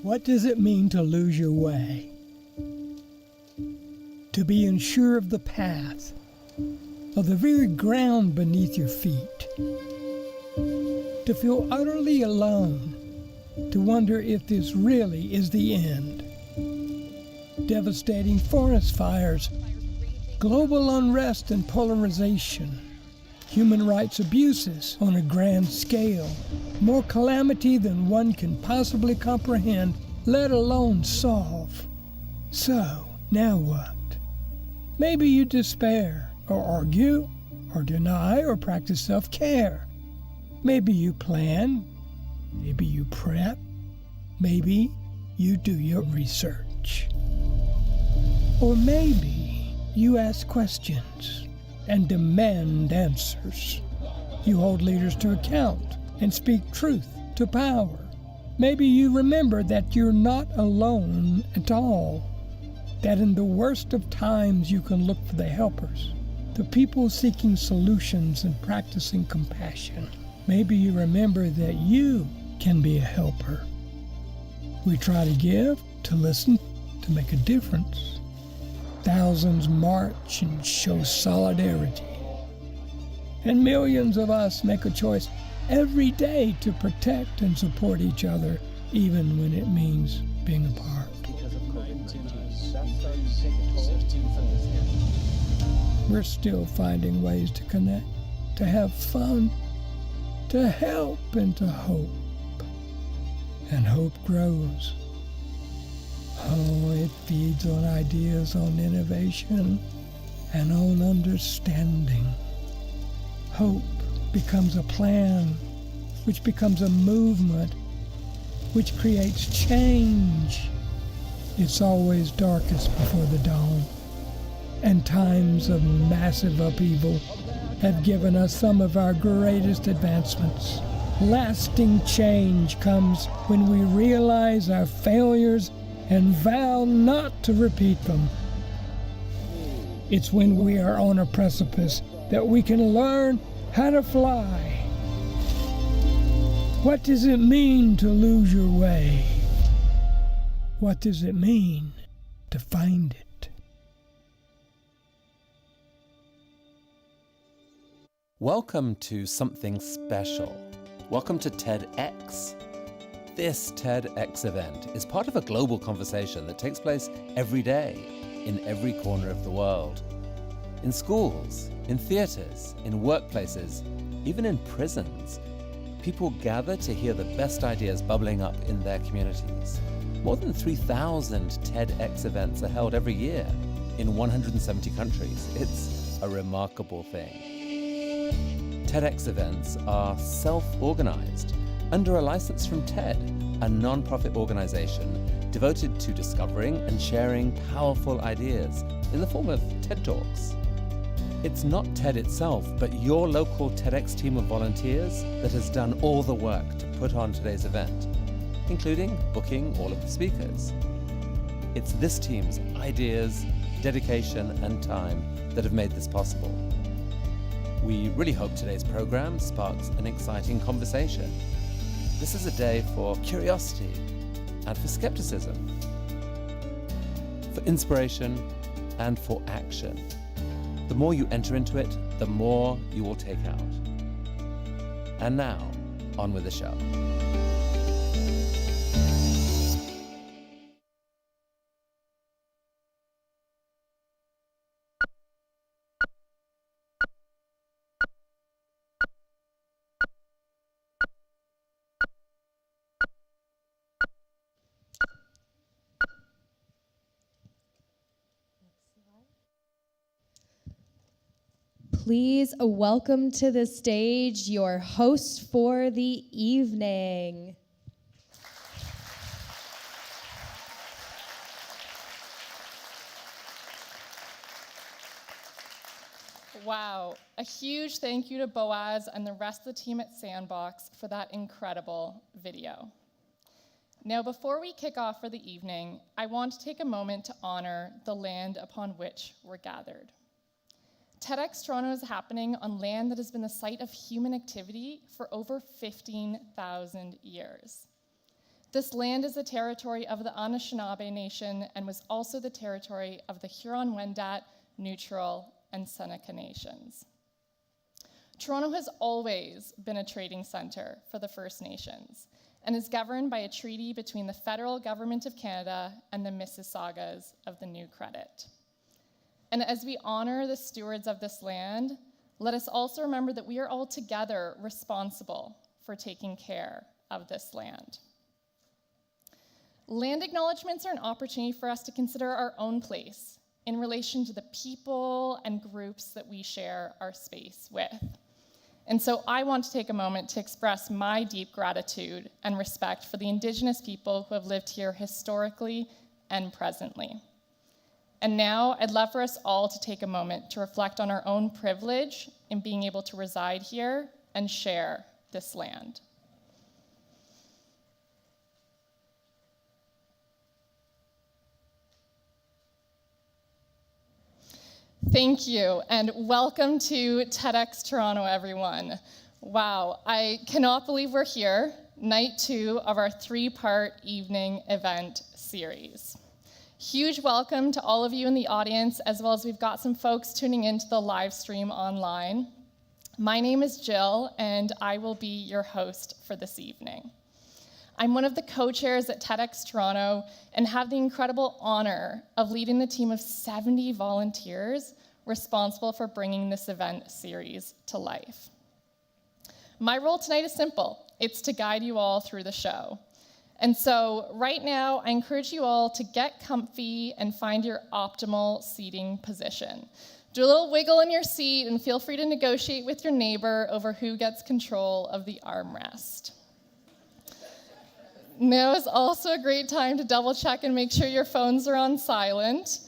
What does it mean to lose your way? To be unsure of the path, of the very ground beneath your feet. To feel utterly alone, to wonder if this really is the end. Devastating forest fires, global unrest and polarization, human rights abuses on a grand scale, more calamity than one can possibly comprehend, let alone solve. So, now what? Maybe you despair, or argue, or deny, or practice self-care. Maybe you plan, maybe you prep, maybe you do your research. Or maybe you ask questions and demand answers. You hold leaders to account and speak truth to power. Maybe you remember that you're not alone at all, that in the worst of times you can look for the helpers, the people seeking solutions and practicing compassion. Maybe you remember that you can be a helper. We try to give, to listen, to make a difference. Thousands march and show solidarity. And millions of us make a choice every day to protect and support each other, even when it means being apart. We're still finding ways to connect, to have fun, to help, and to hope. And hope grows. Oh, it feeds on ideas, on innovation, and on understanding. Hope becomes a plan, which becomes a movement, which creates change. It's always darkest before the dawn, and times of massive upheaval have given us some of our greatest advancements. Lasting change comes when we realize our failures and vow not to repeat them. It's when we are on a precipice that we can learn how to fly. What does it mean to lose your way? What does it mean to find it? Welcome to something special. Welcome to TEDx. This TEDx event is part of a global conversation that takes place every day in every corner of the world. In schools, in theaters, in workplaces, even in prisons, people gather to hear the best ideas bubbling up in their communities. More than 3,000 TEDx events are held every year in 170 countries. It's a remarkable thing. TEDx events are self-organized under a license from TED, a non-profit organization devoted to discovering and sharing powerful ideas in the form of TED Talks. It's not TED itself, but your local TEDx team of volunteers that has done all the work to put on today's event, including booking all of the speakers. It's this team's ideas, dedication, and time that have made this possible. We really hope today's program sparks an exciting conversation. This is a day for curiosity and for skepticism, for inspiration and for action. The more you enter into it, the more you will take out. And now, on with the show. Please welcome to the stage your host for the evening. Wow, a huge thank you to Boaz and the rest of the team at Sandbox for that incredible video. Now, before we kick off for the evening, I want to take a moment to honor the land upon which we're gathered. TEDxToronto is happening on land that has been the site of human activity for over 15,000 years. This land is the territory of the Anishinaabe Nation and was also the territory of the Huron-Wendat, Neutral, and Seneca Nations. Toronto has always been a trading center for the First Nations and is governed by a treaty between the federal government of Canada and the Mississaugas of the New Credit. And as we honor the stewards of this land, let us also remember that we are all together responsible for taking care of this land. Land acknowledgements are an opportunity for us to consider our own place in relation to the people and groups that we share our space with. And so I want to take a moment to express my deep gratitude and respect for the Indigenous people who have lived here historically and presently. And now I'd love for us all to take a moment to reflect on our own privilege in being able to reside here and share this land. Thank you, and welcome to TEDxToronto, everyone. Wow, I cannot believe we're here, night 2 of our 3-part evening event series. Huge welcome to all of you in the audience, as well as we've got some folks tuning into the live stream online. My name is Jill, and I will be your host for this evening. I'm one of the co-chairs at TEDxToronto and have the incredible honor of leading the team of 70 volunteers responsible for bringing this event series to life. My role tonight is simple. It's to guide you all through the show. And so right now, I encourage you all to get comfy and find your optimal seating position. Do a little wiggle in your seat and feel free to negotiate with your neighbor over who gets control of the armrest. Now is also a great time to double check and make sure your phones are on silent.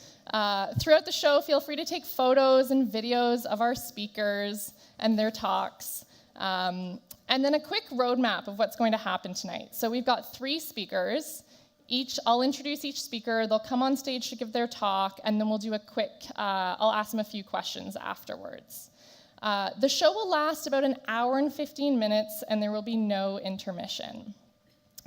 Throughout the show, feel free to take photos and videos of our speakers and their talks. And then a quick roadmap of what's going to happen tonight. So we've got 3 speakers. I'll introduce each speaker. They'll come on stage to give their talk, and then we'll do a quick, I'll ask them a few questions afterwards. The show will last about an hour and 15 minutes, and there will be no intermission.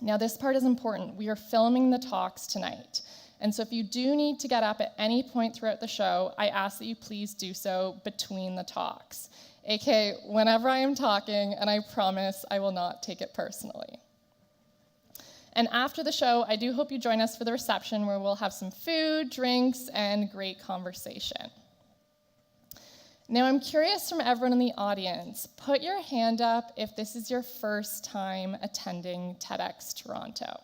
Now, this part is important. We are filming the talks tonight. And so if you do need to get up at any point throughout the show, I ask that you please do so between the talks, aka whenever I am talking, and I promise I will not take it personally. And after the show, I do hope you join us for the reception where we'll have some food, drinks, and great conversation. Now, I'm curious from everyone in the audience, put your hand up if this is your first time attending TEDxToronto.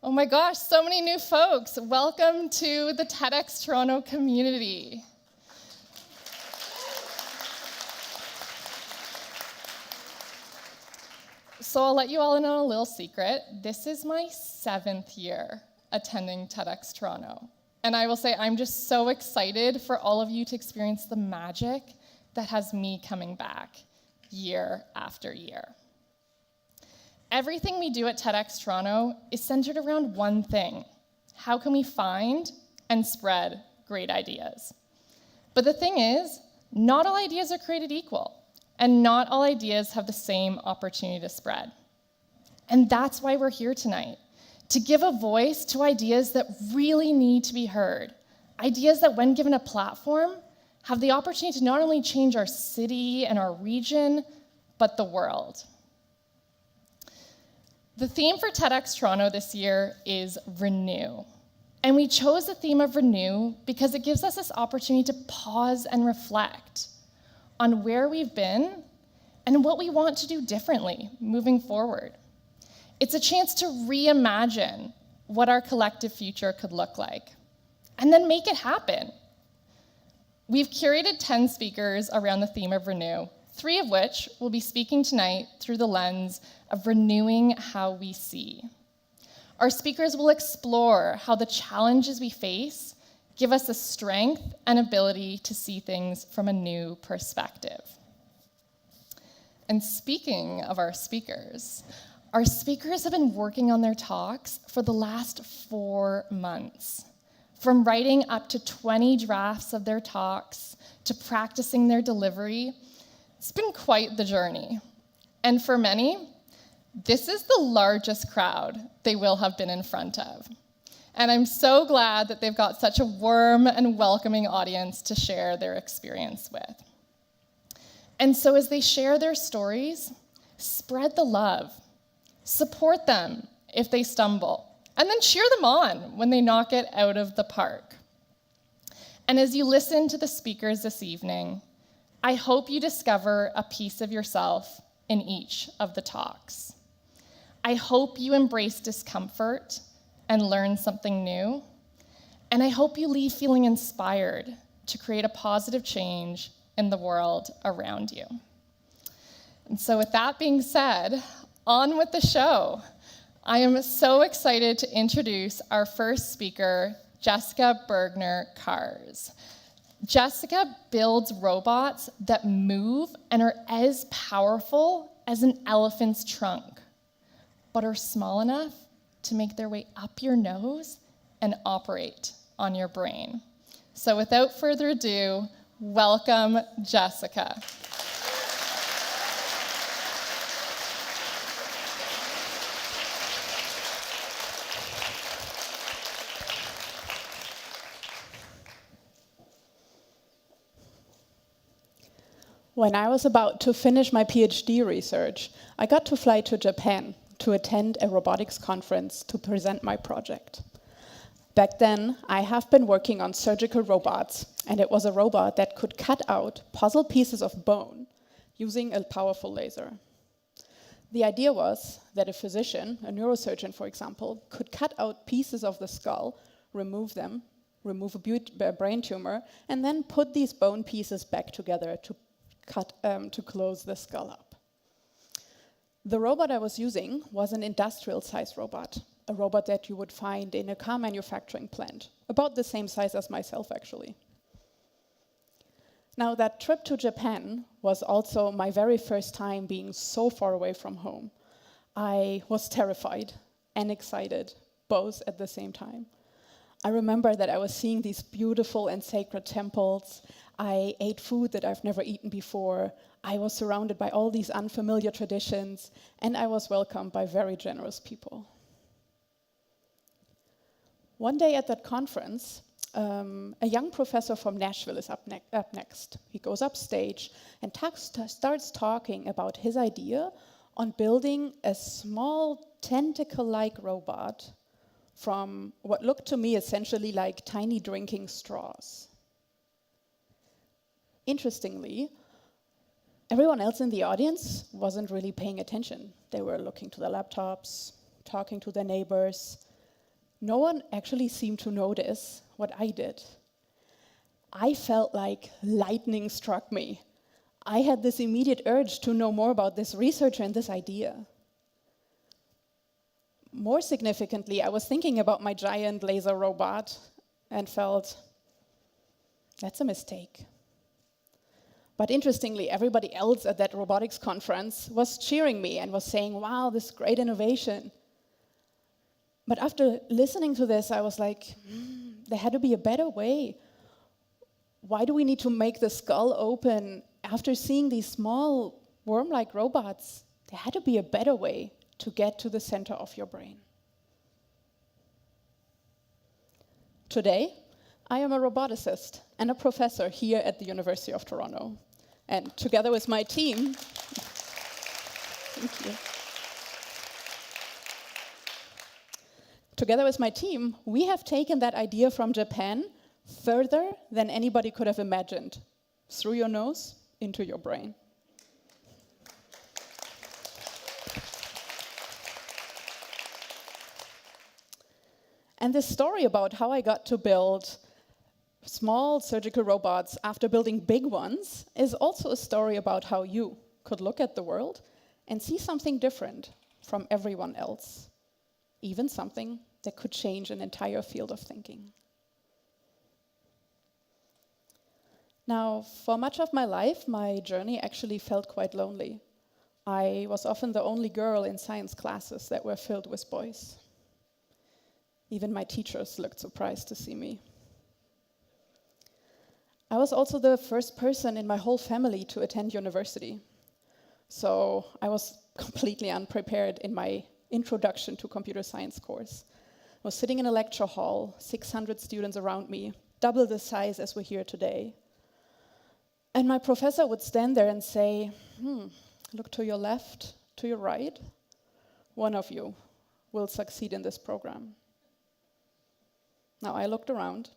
Oh my gosh, so many new folks. Welcome to the TEDxToronto community. So I'll let you all in on a little secret. This is my 7th year attending TEDxToronto. And I will say I'm just so excited for all of you to experience the magic that has me coming back year after year. Everything we do at TEDxToronto is centered around one thing. How can we find and spread great ideas? But the thing is, not all ideas are created equal, and not all ideas have the same opportunity to spread. And that's why we're here tonight. To give a voice to ideas that really need to be heard, ideas that, when given a platform, have the opportunity to not only change our city and our region, but the world. The theme for TEDxToronto this year is Renew. And we chose the theme of Renew because it gives us this opportunity to pause and reflect on where we've been and what we want to do differently moving forward. It's a chance to reimagine what our collective future could look like, and then make it happen. We've curated 10 speakers around the theme of Renew, 3 of which will be speaking tonight through the lens of renewing how we see. Our speakers will explore how the challenges we face give us the strength and ability to see things from a new perspective. And speaking of our speakers have been working on their talks for the last 4 months, from writing up to 20 drafts of their talks to practicing their delivery. It's been quite the journey. And for many, This is the largest crowd they will have been in front of. And I'm so glad that they've got such a warm and welcoming audience to share their experience with. And so as they share their stories, spread the love. Support them if they stumble, and then cheer them on when they knock it out of the park. And as you listen to the speakers this evening, I hope you discover a piece of yourself in each of the talks. I hope you embrace discomfort and learn something new. And I hope you leave feeling inspired to create a positive change in the world around you. And so with that being said, on with the show. I am so excited to introduce our first speaker, Jessica Bergner-Kahrs. Jessica builds robots that move and are as powerful as an elephant's trunk, but are small enough to make their way up your nose and operate on your brain. So without further ado, welcome, Jessica. When I was about to finish my PhD research, I got to fly to Japan to attend a robotics conference to present my project. Back then, I have been working on surgical robots, and it was a robot that could cut out puzzle pieces of bone using a powerful laser. The idea was that a physician, a neurosurgeon for example, could cut out pieces of the skull, remove them, remove a brain tumor, and then put these bone pieces back together to close the skull up. The robot I was using was an industrial-sized robot, a robot that you would find in a car manufacturing plant, about the same size as myself, actually. Now, that trip to Japan was also my very first time being so far away from home. I was terrified and excited, both at the same time. I remember that I was seeing these beautiful and sacred temples. I ate food that I've never eaten before. I was surrounded by all these unfamiliar traditions, and I was welcomed by very generous people. One day at that conference, a young professor from Nashville is up next. He goes up stage and starts talking about his idea on building a small tentacle-like robot from what looked to me essentially like tiny drinking straws. Interestingly, everyone else in the audience wasn't really paying attention. They were looking to their laptops, talking to their neighbors. No one actually seemed to notice what I did. I felt like lightning struck me. I had this immediate urge to know more about this research and this idea. More significantly, I was thinking about my giant laser robot and felt, that's a mistake. But interestingly, everybody else at that robotics conference was cheering me and was saying, wow, this great innovation. But after listening to this, I was like, there had to be a better way. Why do we need to make the skull open? After seeing these small worm-like robots, there had to be a better way to get to the center of your brain. Today, I am a roboticist and a professor here at the University of Toronto. And together with my team, thank you. Together with my team, we have taken that idea from Japan further than anybody could have imagined, through your nose into your brain. And this story about how I got to build small surgical robots after building big ones is also a story about how you could look at the world and see something different from everyone else, even something that could change an entire field of thinking. Now, for much of my life, my journey actually felt quite lonely. I was often the only girl in science classes that were filled with boys. Even my teachers looked surprised to see me. I was also the first person in my whole family to attend university. So I was completely unprepared in my introduction to computer science course. I was sitting in a lecture hall, 600 students around me, double the size as we're here today. And my professor would stand there and say, look to your left, to your right. One of you will succeed in this program. Now I looked around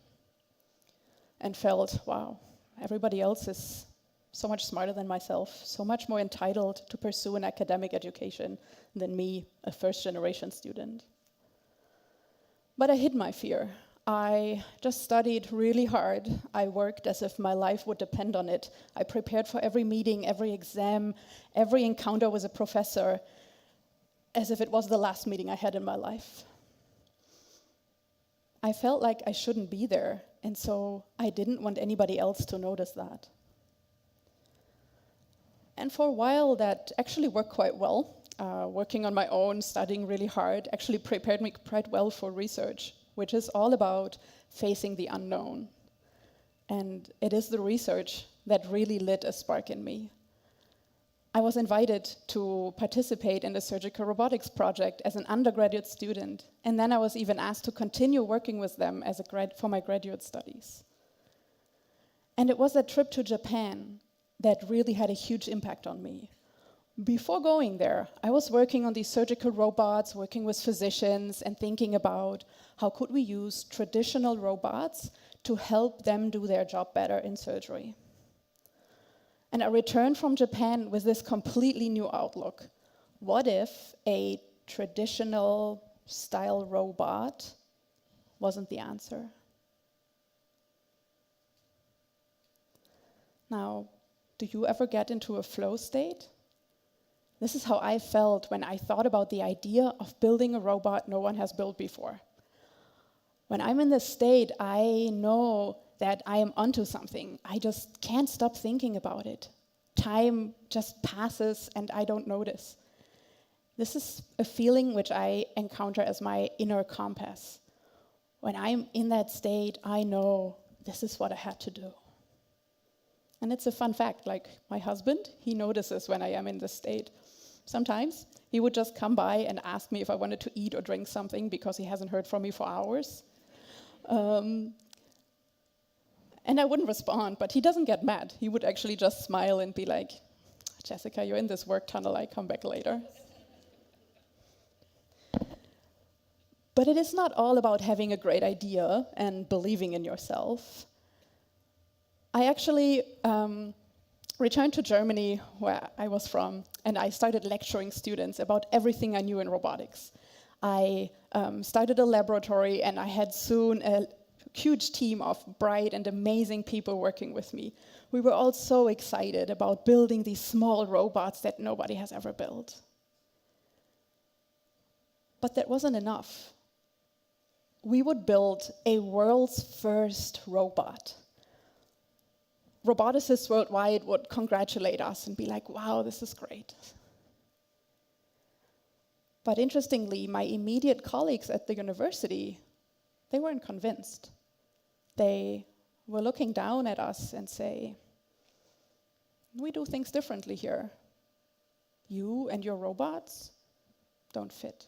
and felt, wow, everybody else is so much smarter than myself, so much more entitled to pursue an academic education than me, a first-generation student. But I hid my fear. I just studied really hard. I worked as if my life would depend on it. I prepared for every meeting, every exam, every encounter with a professor, as if it was the last meeting I had in my life. I felt like I shouldn't be there, and so I didn't want anybody else to notice that. And for a while, that actually worked quite well. Working on my own, studying really hard, actually prepared me quite well for research, which is all about facing the unknown. And it is the research that really lit a spark in me. I was invited to participate in the surgical robotics project as an undergraduate student, and then I was even asked to continue working with them as for my graduate studies. And it was that trip to Japan that really had a huge impact on me. Before going there, I was working on these surgical robots, working with physicians, and thinking about how could we use traditional robots to help them do their job better in surgery. And I returned from Japan with this completely new outlook. What if a traditional style robot wasn't the answer? Now, do you ever get into a flow state? This is how I felt when I thought about the idea of building a robot no one has built before. When I'm in this state, I know that I am onto something. I just can't stop thinking about it. Time just passes and I don't notice. This is a feeling which I encounter as my inner compass. When I'm in that state, I know this is what I had to do. And it's a fun fact, like my husband, he notices when I am in this state. Sometimes he would just come by and ask me if I wanted to eat or drink something because he hasn't heard from me for hours. And I wouldn't respond, but he doesn't get mad. He would actually just smile and be like, Jessica, you're in this work tunnel, I come back later. But it is not all about having a great idea and believing in yourself. I actually returned to Germany, where I was from, and I started lecturing students about everything I knew in robotics. I started a laboratory, and I had soon a huge team of bright and amazing people working with me. We were all so excited about building these small robots that nobody has ever built. But that wasn't enough. We would build a world's first robot. Roboticists worldwide would congratulate us and be like, wow, this is great. But interestingly, my immediate colleagues at the university, they weren't convinced. They were looking down at us and say, we do things differently here. You and your robots don't fit.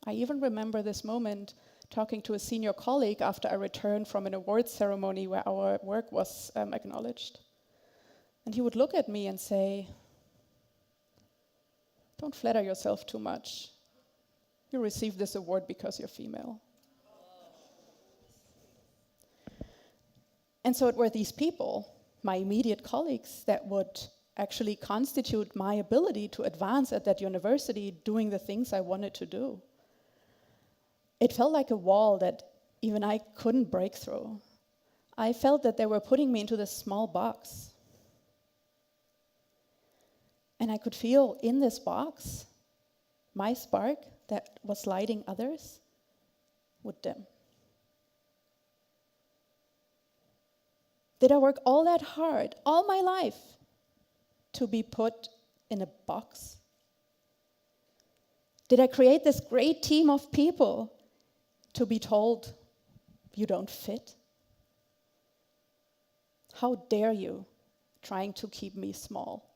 I even remember this moment talking to a senior colleague after I returned from an awards ceremony where our work was acknowledged. And he would look at me and say, don't flatter yourself too much. You received this award because you're female. And so it were these people, my immediate colleagues, that would actually constitute my ability to advance at that university doing the things I wanted to do. It felt like a wall that even I couldn't break through. I felt that they were putting me into this small box. And I could feel in this box, my spark that was lighting others would dim. Did I work all that hard, all my life, to be put in a box? Did I create this great team of people to be told, you don't fit? How dare you trying to keep me small?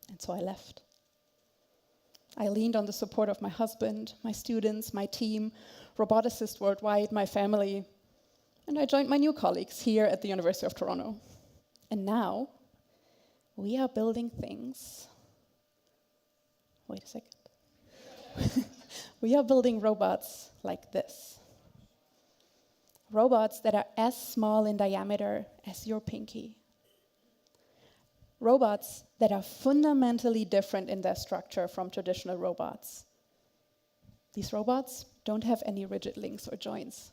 And so I left. I leaned on the support of my husband, my students, my team, roboticists worldwide, my family, and I joined my new colleagues here at the University of Toronto. And now, we are building things. Wait a second. We are building robots like this. Robots that are as small in diameter as your pinky. Robots that are fundamentally different in their structure from traditional robots. These robots don't have any rigid links or joints.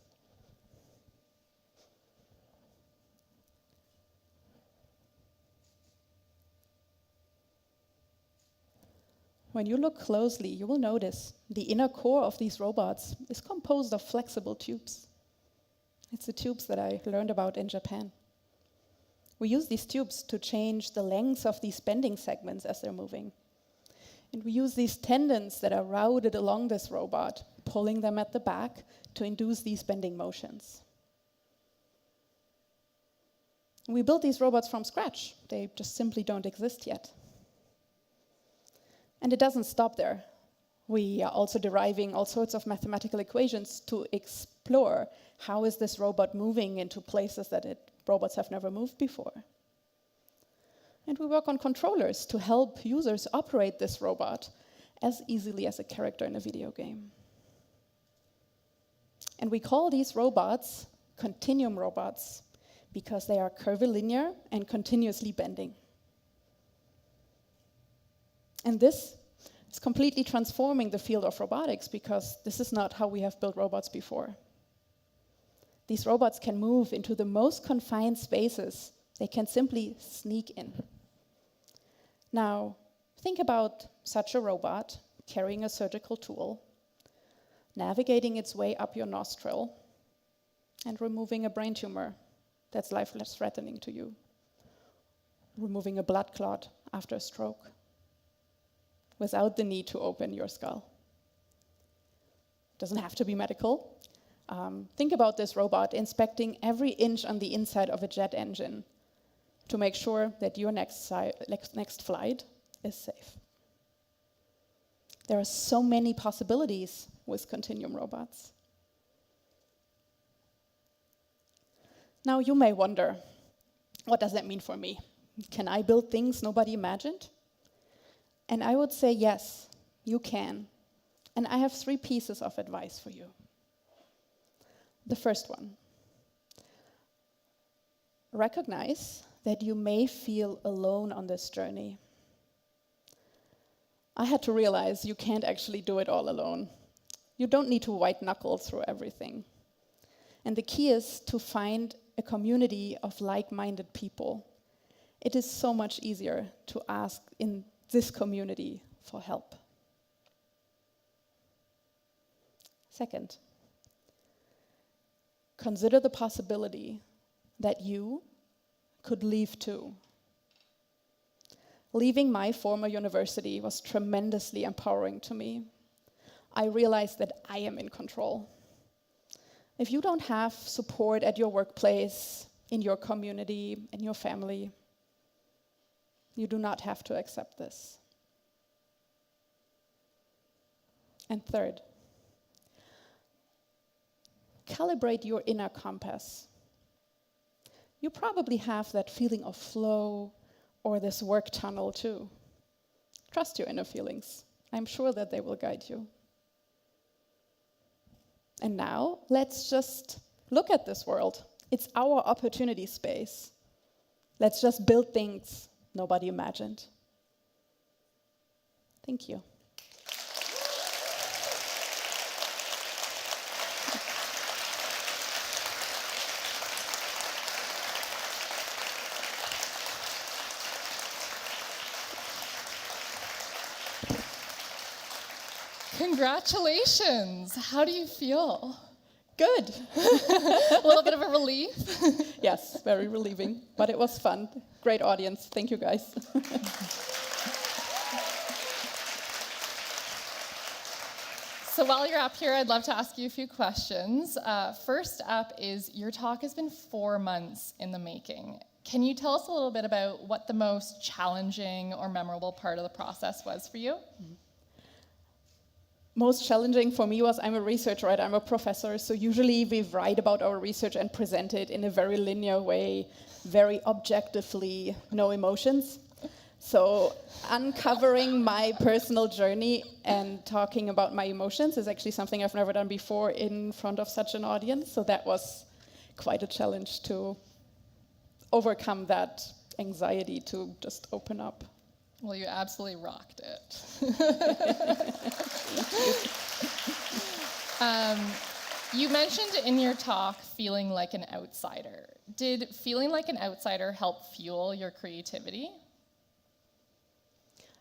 When you look closely, you will notice the inner core of these robots is composed of flexible tubes. It's the tubes that I learned about in Japan. We use these tubes to change the length of these bending segments as they're moving. And we use these tendons that are routed along this robot, pulling them at the back to induce these bending motions. We built these robots from scratch. They just simply don't exist yet. And it doesn't stop there. We are also deriving all sorts of mathematical equations to explore how is this robot moving into places that robots have never moved before. And we work on controllers to help users operate this robot as easily as a character in a video game. And we call these robots continuum robots because they are curvilinear and continuously bending. And this is completely transforming the field of robotics because this is not how we have built robots before. These robots can move into the most confined spaces. They can simply sneak in. Now, think about such a robot carrying a surgical tool, navigating its way up your nostril, and removing a brain tumor that's life-threatening to you, removing a blood clot after a stroke, without the need to open your skull. It doesn't have to be medical. Think about this robot inspecting every inch on the inside of a jet engine to make sure that your next flight is safe. There are so many possibilities with continuum robots. Now you may wonder, what does that mean for me? Can I build things nobody imagined? And I would say yes, you can. And I have 3 pieces of advice for you. The first one, recognize that you may feel alone on this journey. I had to realize you can't actually do it all alone. You don't need to white knuckle through everything. And the key is to find a community of like-minded people. It is so much easier to ask in this community for help. Second, consider the possibility that you could leave too. Leaving my former university was tremendously empowering to me. I realized that I am in control. If you don't have support at your workplace, in your community, in your family, you do not have to accept this. And third, calibrate your inner compass. You probably have that feeling of flow or this work tunnel too. Trust your inner feelings. I'm sure that they will guide you. And now, let's just look at this world. It's our opportunity space. Let's just build things nobody imagined. Thank you. Congratulations. How do you feel? Good. A little bit of a relief? Yes, very relieving, but it was fun. Great audience. Thank you, guys. So while you're up here, I'd love to ask you a few questions. First up is, your talk has been 4 months in the making. Can you tell us a little bit about what the most challenging or memorable part of the process was for you? Most challenging for me was I'm a researcher, right? I'm a professor, so usually we write about our research and present it in a very linear way, very objectively, no emotions. So uncovering my personal journey and talking about my emotions is actually something I've never done before in front of such an audience. So that was quite a challenge to overcome that anxiety to just open up. Well, you absolutely rocked it. You mentioned in your talk feeling like an outsider. Did feeling like an outsider help fuel your creativity?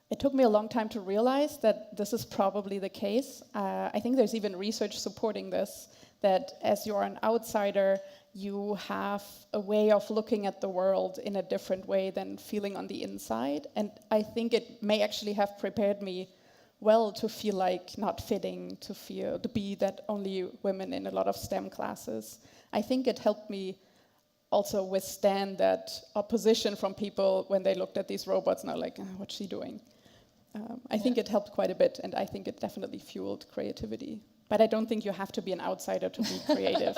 It took me a long time to realize that this is probably the case. I think there's even research supporting this, that as you're an outsider, you have a way of looking at the world in a different way than feeling on the inside. And I think it may actually have prepared me well to feel like not fitting, to be that only women in a lot of STEM classes. I think it helped me also withstand that opposition from people when they looked at these robots and are like, what's she doing? I think it helped quite a bit, and I think it definitely fueled creativity. But I don't think you have to be an outsider to be creative.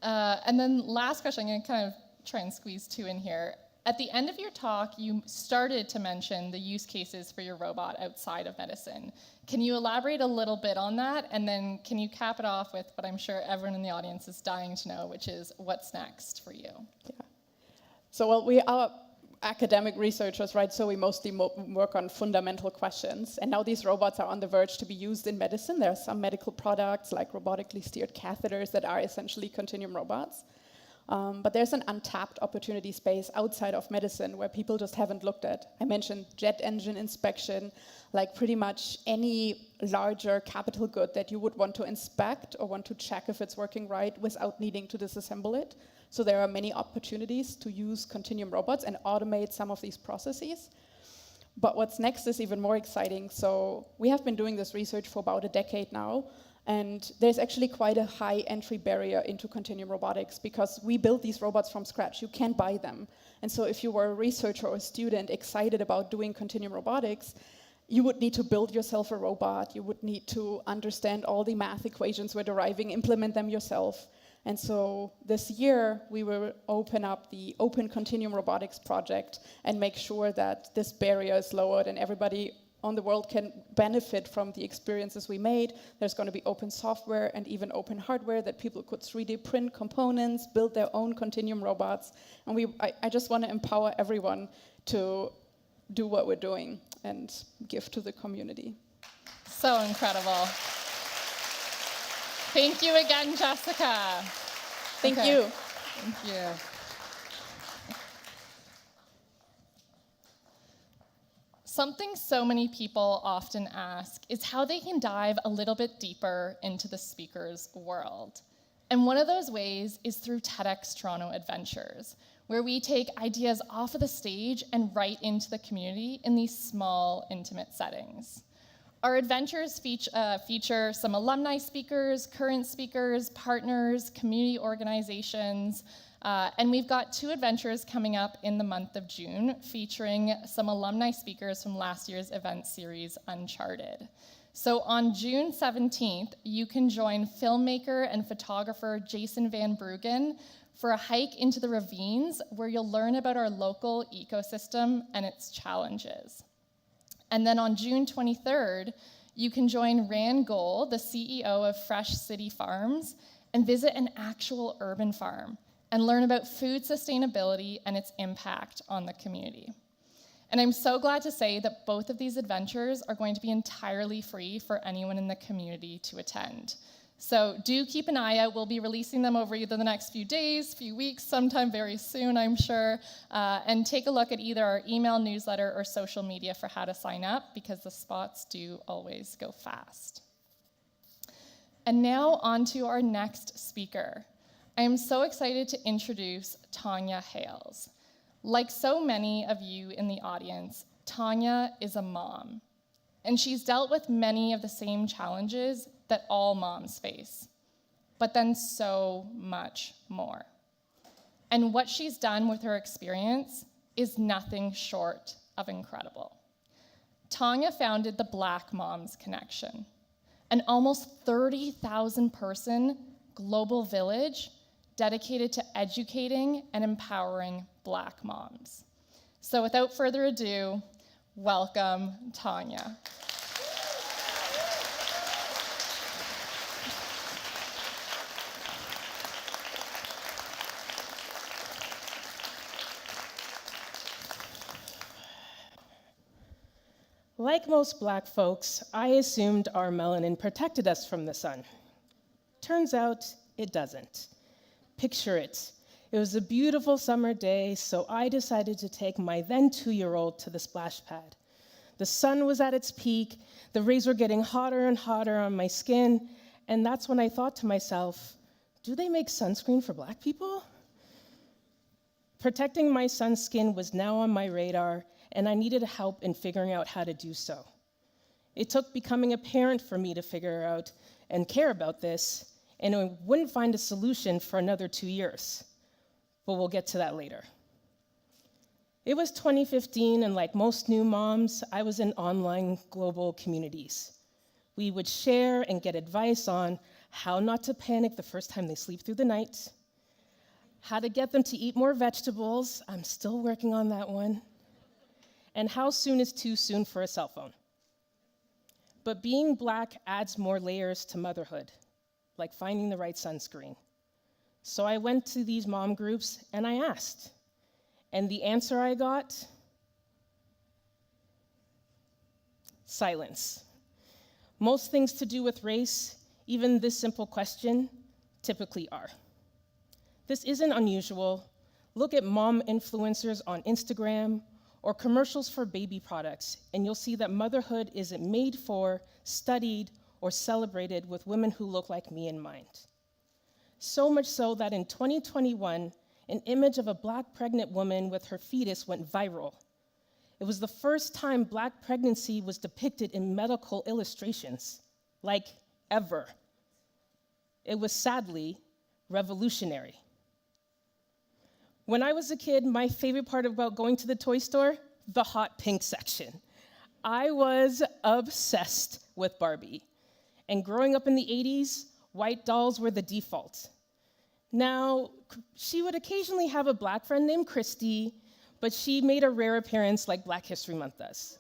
And then last question, I'm going to kind of try and squeeze two in here. At the end of your talk, you started to mention the use cases for your robot outside of medicine. Can you elaborate a little bit on that? And then can you cap it off with what I'm sure everyone in the audience is dying to know, which is what's next for you? Yeah. So, well, we are academic researchers, right? So we mostly work on fundamental questions. And now these robots are on the verge to be used in medicine. There are some medical products like robotically steered catheters that are essentially continuum robots. But there's an untapped opportunity space outside of medicine where people just haven't looked at. I mentioned jet engine inspection, like pretty much any larger capital good that you would want to inspect or want to check if it's working right without needing to disassemble it. So there are many opportunities to use continuum robots and automate some of these processes. But what's next is even more exciting. So we have been doing this research for about a decade now, and there's actually quite a high entry barrier into continuum robotics because we build these robots from scratch. You can't buy them. And so if you were a researcher or a student excited about doing continuum robotics, you would need to build yourself a robot. You would need to understand all the math equations we're deriving, implement them yourself. And so this year, we will open up the Open Continuum Robotics project and make sure that this barrier is lowered and everybody on the world can benefit from the experiences we made. There's going to be open software and even open hardware that people could 3D print components, build their own continuum robots. And I just want to empower everyone to do what we're doing and give to the community. So incredible. Thank you again, Jessica. Thank you. Thank you. Something so many people often ask is how they can dive a little bit deeper into the speaker's world. And one of those ways is through TEDxToronto Adventures, where we take ideas off of the stage and right into the community in these small, intimate settings. Our adventures feature some alumni speakers, current speakers, partners, community organizations, and we've got 2 adventures coming up in the month of June featuring some alumni speakers from last year's event series, Uncharted. So on June 17th, you can join filmmaker and photographer Jason Van Bruggen for a hike into the ravines where you'll learn about our local ecosystem and its challenges. And then on June 23rd, you can join Rand Gold, the CEO of Fresh City Farms, and visit an actual urban farm and learn about food sustainability and its impact on the community. And I'm so glad to say that both of these adventures are going to be entirely free for anyone in the community to attend. So do keep an eye out. We'll be releasing them over either the next few days, few weeks, sometime very soon, I'm sure. And take a look at either our email newsletter or social media for how to sign up, because the spots do always go fast. And now on to our next speaker. I am so excited to introduce Tonya Hails. Like so many of you in the audience, Tanya is a mom. And she's dealt with many of the same challenges that all moms face, but then so much more. And what she's done with her experience is nothing short of incredible. Tanya founded the Black Moms Connection, an almost 30,000 person global village dedicated to educating and empowering Black moms. So without further ado, welcome, Tanya. Like most Black folks, I assumed our melanin protected us from the sun. Turns out it doesn't. Picture it. It was a beautiful summer day, so I decided to take my then 2-year-old to the splash pad. The sun was at its peak, the rays were getting hotter and hotter on my skin, and that's when I thought to myself, do they make sunscreen for Black people? Protecting my son's skin was now on my radar, and I needed help in figuring out how to do so. It took becoming a parent for me to figure out and care about this, and I wouldn't find a solution for another 2 years. But we'll get to that later. It was 2015, and like most new moms, I was in online global communities. We would share and get advice on how not to panic the first time they sleep through the night, how to get them to eat more vegetables, I'm still working on that one, and how soon is too soon for a cell phone. But being Black adds more layers to motherhood, like finding the right sunscreen. So I went to these mom groups and I asked, and the answer I got, silence. Most things to do with race, even this simple question, typically are. This isn't unusual. Look at mom influencers on Instagram or commercials for baby products, and you'll see that motherhood isn't made for, studied, or celebrated with women who look like me in mind. So much so that in 2021, an image of a Black pregnant woman with her fetus went viral. It was the first time Black pregnancy was depicted in medical illustrations, like ever. It was sadly revolutionary. When I was a kid, my favorite part about going to the toy store, the hot pink section. I was obsessed with Barbie. And growing up in the 80s, white dolls were the default. Now, she would occasionally have a Black friend named Christy, but she made a rare appearance like Black History Month does.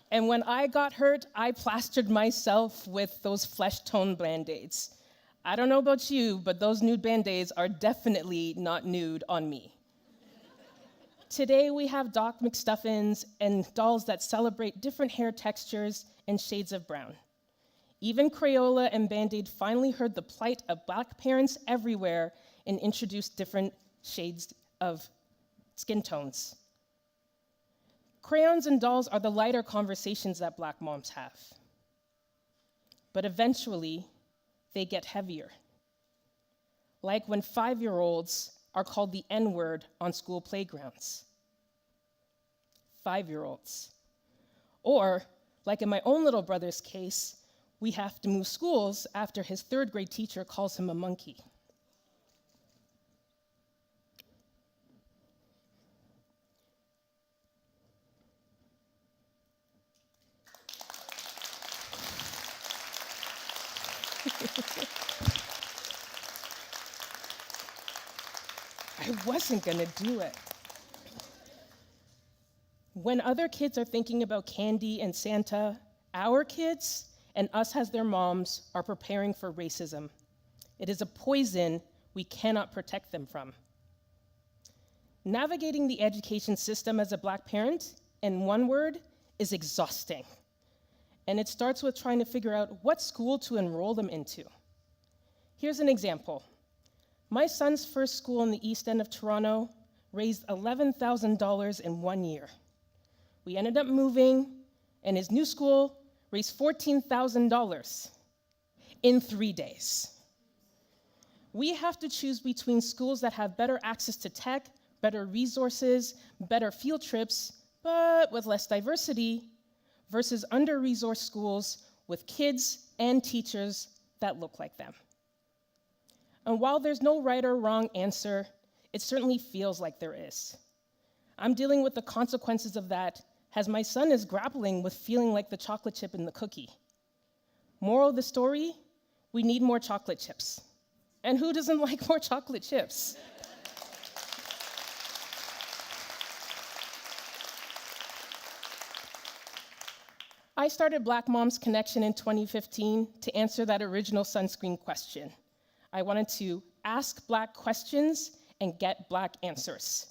And when I got hurt, I plastered myself with those flesh-tone Band-Aids. I don't know about you, but those nude Band-Aids are definitely not nude on me. Today, we have Doc McStuffins and dolls that celebrate different hair textures and shades of brown. Even Crayola and Band-Aid finally heard the plight of Black parents everywhere and introduced different shades of skin tones. Crayons and dolls are the lighter conversations that Black moms have. But eventually, they get heavier. Like when 5-year-olds are called the N-word on school playgrounds. 5-year-olds. Or, like in my own little brother's case, we have to move schools after his 3rd grade teacher calls him a monkey. I wasn't gonna do it. When other kids are thinking about candy and Santa, our kids and us as their moms are preparing for racism. It is a poison we cannot protect them from. Navigating the education system as a Black parent, in one word, is exhausting. And it starts with trying to figure out what school to enroll them into. Here's an example. My son's first school in the East End of Toronto raised $11,000 in 1 year. We ended up moving, and his new school raised $14,000 in 3 days. We have to choose between schools that have better access to tech, better resources, better field trips, but with less diversity, versus under-resourced schools with kids and teachers that look like them. And while there's no right or wrong answer, it certainly feels like there is. I'm dealing with the consequences of that as my son is grappling with feeling like the chocolate chip in the cookie. Moral of the story, we need more chocolate chips. And who doesn't like more chocolate chips? I started Black Moms Connection in 2015 to answer that original sunscreen question. I wanted to ask Black questions and get Black answers.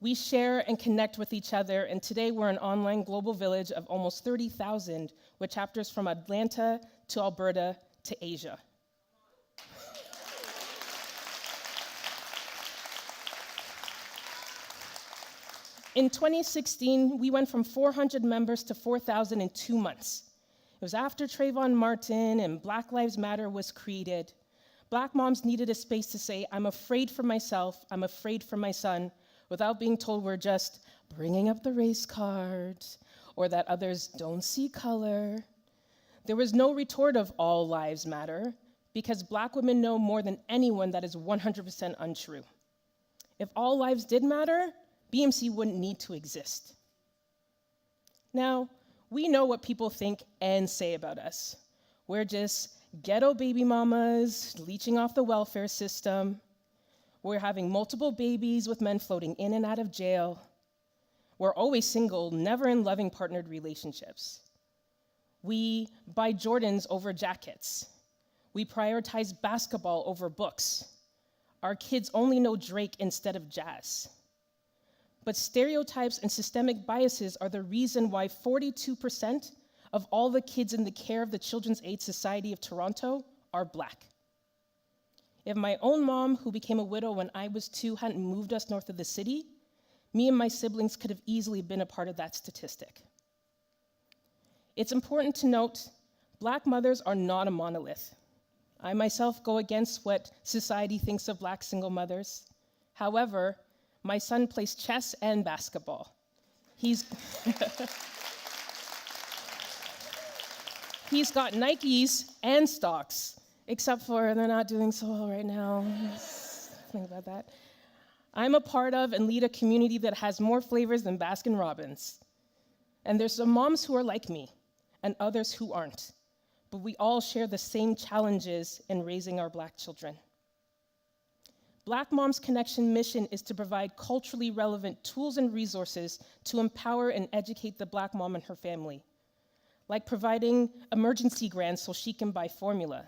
We share and connect with each other, and today we're an online global village of almost 30,000 with chapters from Atlanta to Alberta to Asia. In 2016, we went from 400 members to 4,000 in 2 months. It was after Trayvon Martin and Black Lives Matter was created. Black moms needed a space to say, I'm afraid for myself, I'm afraid for my son, without being told we're just bringing up the race card, or that others don't see color. There was no retort of all lives matter, because Black women know more than anyone that is 100% untrue. If all lives did matter, BMC wouldn't need to exist. Now, we know what people think and say about us. We're just ghetto baby mamas, leeching off the welfare system. We're having multiple babies with men floating in and out of jail. We're always single, never in loving partnered relationships. We buy Jordans over jackets. We prioritize basketball over books. Our kids only know Drake instead of jazz. But stereotypes and systemic biases are the reason why 42% of all the kids in the care of the Children's Aid Society of Toronto are Black. If my own mom, who became a widow when I was 2, hadn't moved us north of the city, me and my siblings could have easily been a part of that statistic. It's important to note, Black mothers are not a monolith. I myself go against what society thinks of Black single mothers. However, my son plays chess and basketball. He's got Nikes and stocks, except for they're not doing so well right now. Think about that. I'm a part of and lead a community that has more flavors than Baskin Robbins. And there's some moms who are like me and others who aren't, but we all share the same challenges in raising our Black children. Black Moms Connection mission is to provide culturally relevant tools and resources to empower and educate the Black mom and her family, like providing emergency grants so she can buy formula,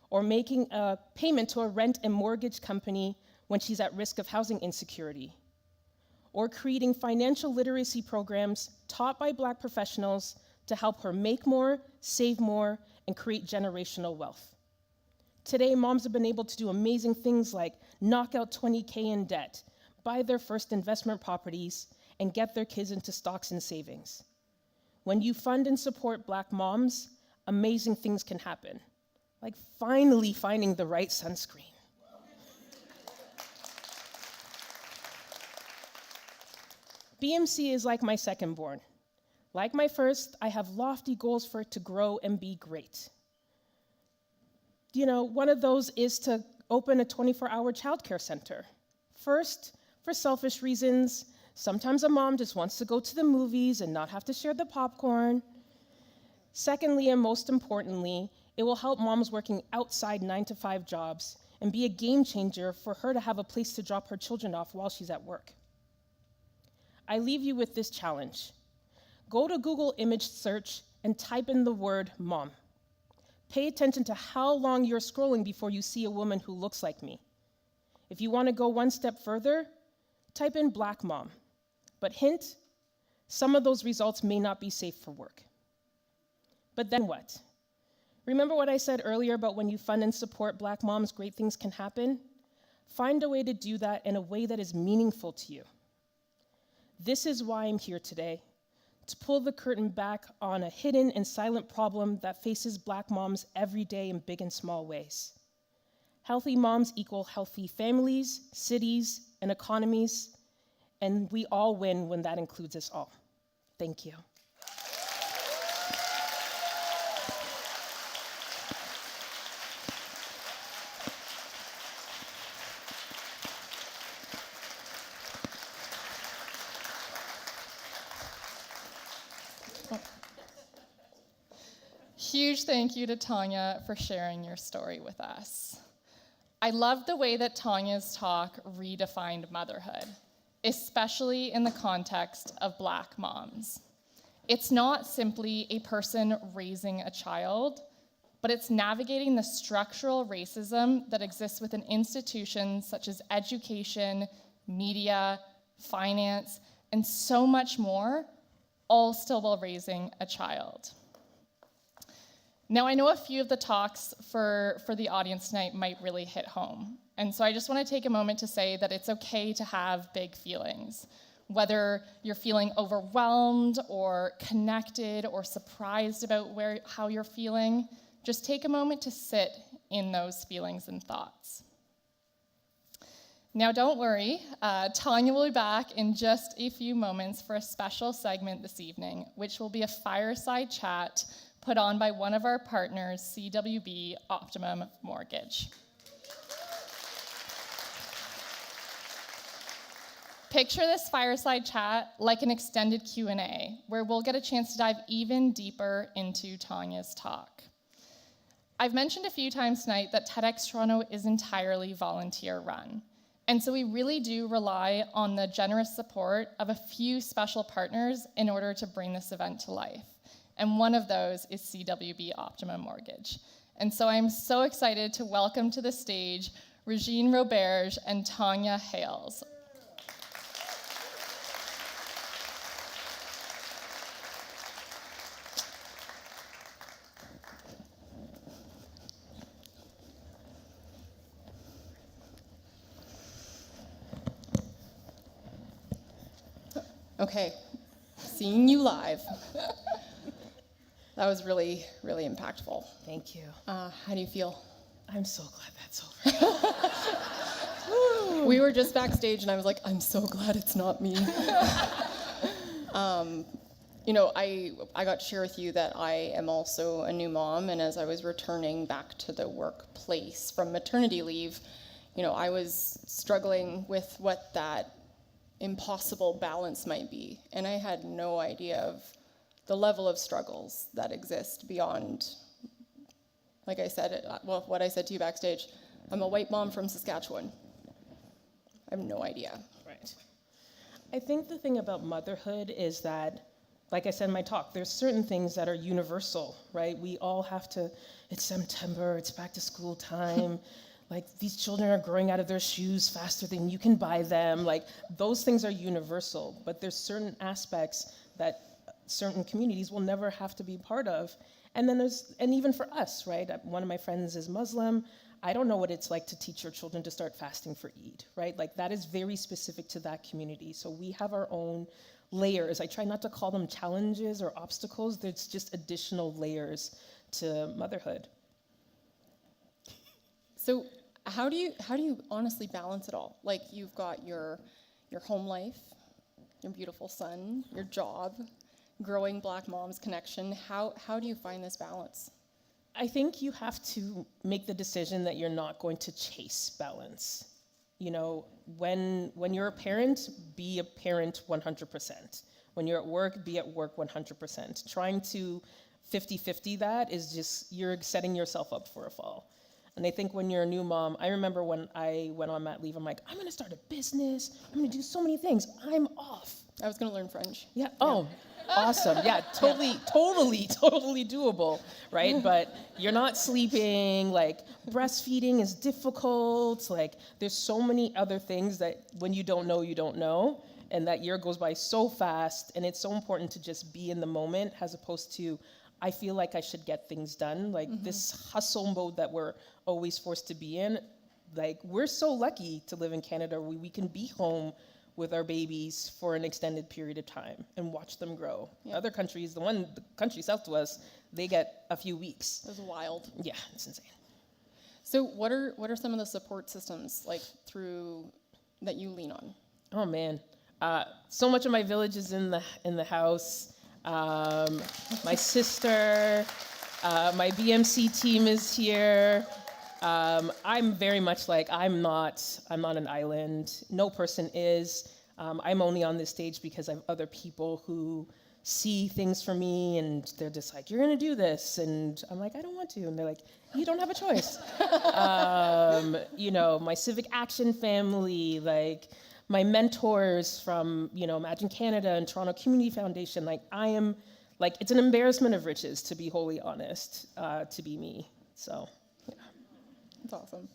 or making a payment to a rent and mortgage company when she's at risk of housing insecurity, or creating financial literacy programs taught by Black professionals to help her make more, save more, and create generational wealth. Today, moms have been able to do amazing things like knock out $20K in debt, buy their first investment properties, and get their kids into stocks and savings. When you fund and support Black moms, amazing things can happen, like finally finding the right sunscreen. BMC is like my second born. Like my first, I have lofty goals for it to grow and be great. You know, one of those is to open a 24-hour childcare center. First, for selfish reasons, sometimes a mom just wants to go to the movies and not have to share the popcorn. Secondly, and most importantly, it will help moms working outside 9-to-5 jobs and be a game changer for her to have a place to drop her children off while she's at work. I leave you with this challenge. Go to Google image search and type in the word mom. Pay attention to how long you're scrolling before you see a woman who looks like me. If you want to go one step further, type in Black mom. But hint, some of those results may not be safe for work. But then what? Remember what I said earlier about when you fund and support Black moms, great things can happen? Find a way to do that in a way that is meaningful to you. This is why I'm here today, to pull the curtain back on a hidden and silent problem that faces Black moms every day in big and small ways. Healthy moms equal healthy families, cities, and economies, and we all win when that includes us all. Thank you. huge thank you to Tanya for sharing your story with us. I love the way that Tanya's talk redefined motherhood, especially in the context of Black moms. It's not simply a person raising a child, but it's navigating the structural racism that exists within institutions such as education, media, finance, and so much more, all still while raising a child. Now, I know a few of the talks for the audience tonight might really hit home. And so I just want to take a moment to say that it's okay to have big feelings. Whether you're feeling overwhelmed or connected or surprised about how you're feeling, just take a moment to sit in those feelings and thoughts. Now, don't worry, Tanya will be back in just a few moments for a special segment this evening, which will be a fireside chat put on by one of our partners, CWB Optimum Mortgage. Picture this fireside chat like an extended Q&A, where we'll get a chance to dive even deeper into Tanya's talk. I've mentioned a few times tonight that TEDxToronto is entirely volunteer run. And so we really do rely on the generous support of a few special partners in order to bring this event to life. And one of those is CWB Optimum Mortgage. And so I'm so excited to welcome to the stage Regine Roberge and Tonya Hails. Okay, seeing you live. That was really, really impactful. Thank you. How do you feel? I'm so glad that's over. We were just backstage and I was like, I'm so glad it's not me. You know, I got to share with you that I am also a new mom, and as I was returning back to the workplace from maternity leave, you know, I was struggling with what that impossible balance might be. And I had no idea of the level of struggles that exist beyond, like I said, what I said to you backstage. I'm a white mom from Saskatchewan. I have no idea. Right. I think the thing about motherhood is that, like I said in my talk, there's certain things that are universal, right? We all have to, it's September, it's back to school time. Like, these children are growing out of their shoes faster than you can buy them. Like, those things are universal, but there's certain aspects that certain communities will never have to be part of. And then and even for us, right? One of my friends is Muslim. I don't know what it's like to teach your children to start fasting for Eid, right? Like, that is very specific to that community. So we have our own layers. I try not to call them challenges or obstacles. There's just additional layers to motherhood. So how do you honestly balance it all? Like, you've got your home life, your beautiful son, your job, growing Black Moms Connection. How do you find this balance? I think you have to make the decision that you're not going to chase balance. You know, when you're a parent, be a parent 100%. When you're at work, be at work 100%. Trying to 50-50 that is just, you're setting yourself up for a fall. And I think when you're a new mom, I remember when I went on mat leave, I'm like, I'm gonna start a business, I'm gonna do so many things, I'm off. I was gonna learn French. Yeah, oh, awesome, yeah, totally doable, right? But you're not sleeping, like, breastfeeding is difficult, like, there's so many other things that when you don't know, and that year goes by so fast, and it's so important to just be in the moment as opposed to, I feel like I should get things done. Like, this hustle mode that we're always forced to be in, like, we're so lucky to live in Canada where we can be home with our babies for an extended period of time and watch them grow. Yeah. Other countries, the country south to us, they get a few weeks. That's wild. Yeah, it's insane. So what are some of the support systems, like, that you lean on? Oh man, so much of my village is in the house. My sister, my BMC team is here. I'm very much like, I'm not an island. No person is. I'm only on this stage because I have other people who see things for me, and they're just like, you're gonna do this, and I'm like, I don't want to, and they're like, you don't have a choice. My civic action family, like my mentors from, Imagine Canada and Toronto Community Foundation, like I am, like it's an embarrassment of riches, to be wholly honest, to be me, so. Yeah. That's awesome.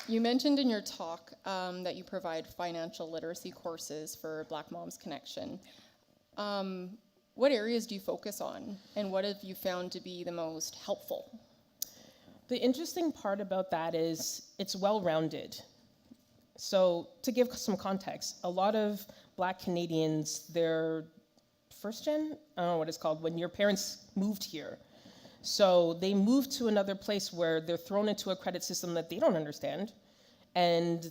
You mentioned in your talk that you provide financial literacy courses for Black Moms Connection. What areas do you focus on, and what have you found to be the most helpful? The interesting part about that is it's well-rounded. So to give some context, a lot of Black Canadians, they're first gen, I don't know what it's called, when your parents moved here. So they moved to another place where they're thrown into a credit system that they don't understand. And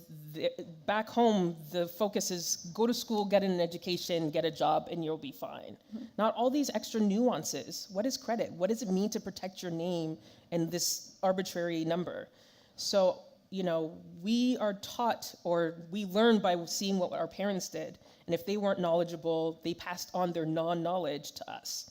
back home, the focus is go to school, get an education, get a job, and you'll be fine. Mm-hmm. Not all these extra nuances. What is credit? What does it mean to protect your name and this arbitrary number? So, we are taught, or we learn by seeing what our parents did. And if they weren't knowledgeable, they passed on their non-knowledge to us.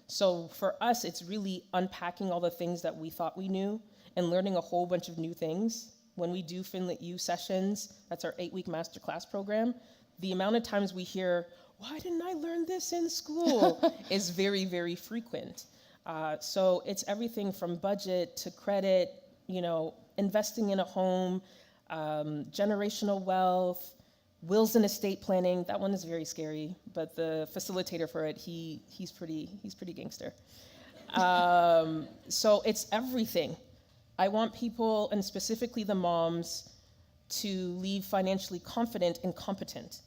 So for us, it's really unpacking all the things that we thought we knew and learning a whole bunch of new things. When we do Finlit U sessions, that's our 8-week masterclass program, the amount of times we hear, why didn't I learn this in school, is very, very frequent. So it's everything from budget to credit, investing in a home, generational wealth, wills and estate planning. That one is very scary, but the facilitator for it, he's pretty gangster. So it's everything. I want people, and specifically the moms, to leave financially confident and competent.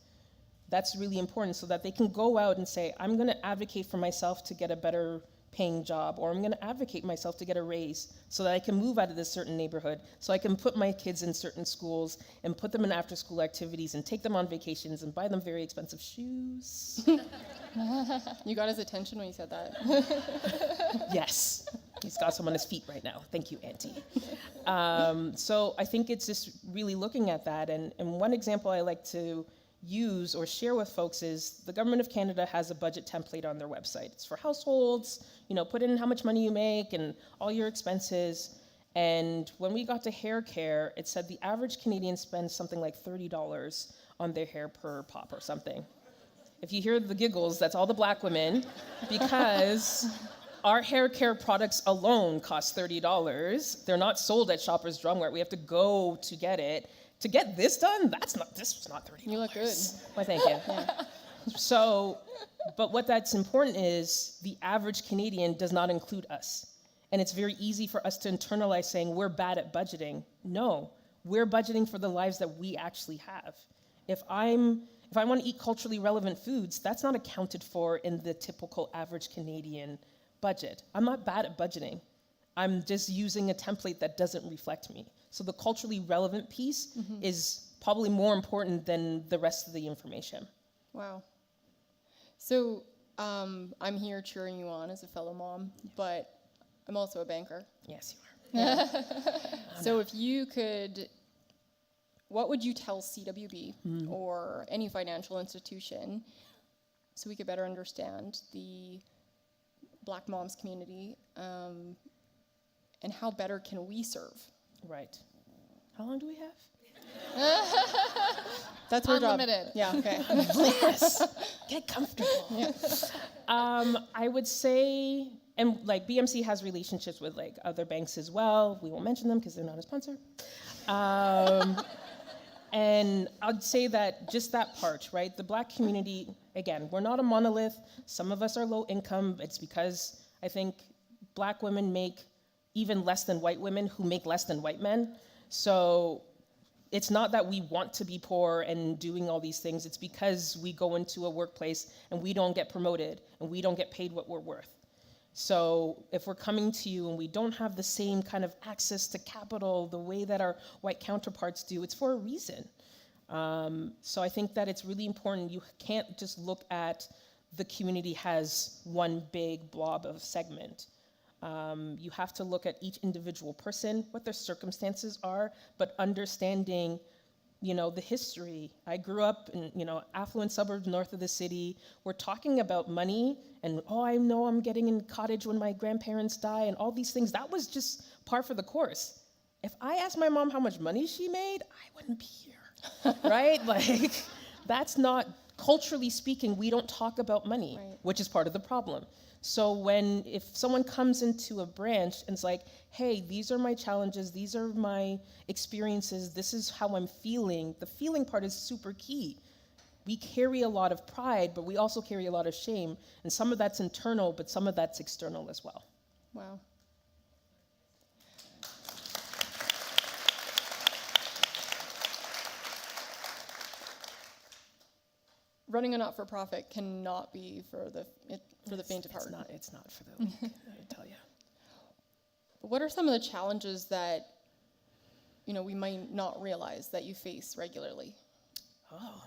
That's really important so that they can go out and say, I'm going to advocate for myself to get a better paying job, or I'm going to advocate myself to get a raise so that I can move out of this certain neighborhood, so I can put my kids in certain schools and put them in after school activities and take them on vacations and buy them very expensive shoes. You got his attention when you said that. Yes. He's got some on his feet right now. Thank you, Auntie. So I think it's just really looking at that. And one example I like to use or share with folks is the Government of Canada has a budget template on their website. It's for households, put in how much money you make and all your expenses. And when we got to hair care, it said the average Canadian spends something like $30 on their hair per pop or something. If you hear the giggles, that's all the Black women, because our hair care products alone cost $30. They're not sold at Shoppers Drug Mart. We have to go to get it. To get this done, this was not $30. You look good. Why, thank you. Yeah. So, but what that's important is the average Canadian does not include us. And it's very easy for us to internalize saying we're bad at budgeting. No, we're budgeting for the lives that we actually have. If I want to eat culturally relevant foods, that's not accounted for in the typical average Canadian budget. I'm not bad at budgeting. I'm just using a template that doesn't reflect me. So the culturally relevant piece is probably more important than the rest of the information. Wow. So I'm here cheering you on as a fellow mom, but I'm also a banker. Yes, you are. Yeah. So if you could, what would you tell CWB or any financial institution so we could better understand the Black moms community and how better can we serve? Right. How long do we have? That's our Unlimited. job. Yeah, okay. Yes. Get comfortable. Yeah. I would say, and like BMC has relationships with like other banks as well. We won't mention them because they're not a sponsor. And I'd say that just that part, right? The Black community, again, we're not a monolith. Some of us are low income. It's because I think Black women make even less than white women who make less than white men. So it's not that we want to be poor and doing all these things. It's because we go into a workplace and we don't get promoted and we don't get paid what we're worth. So if we're coming to you and we don't have the same kind of access to capital the way that our white counterparts do, it's for a reason. So I think that it's really important. You can't just look at the community as one big blob of segment. You have to look at each individual person, what their circumstances are, but understanding the history. I grew up in, affluent suburbs north of the city. We're talking about money and, I know I'm getting in cottage when my grandparents die and all these things. That was just par for the course. If I asked my mom how much money she made, I wouldn't be here, right? Like, that's not, culturally speaking, we don't talk about money, Right. which is part of the problem. So if someone comes into a branch and it's like, hey, these are my challenges, these are my experiences, this is how I'm feeling, the feeling part is super key. We carry a lot of pride, but we also carry a lot of shame, and some of that's internal, but some of that's external as well. Wow. Running a not-for-profit cannot be for the faint of heart. It's not for the weak, I tell you. What are some of the challenges that we might not realize that you face regularly? Oh,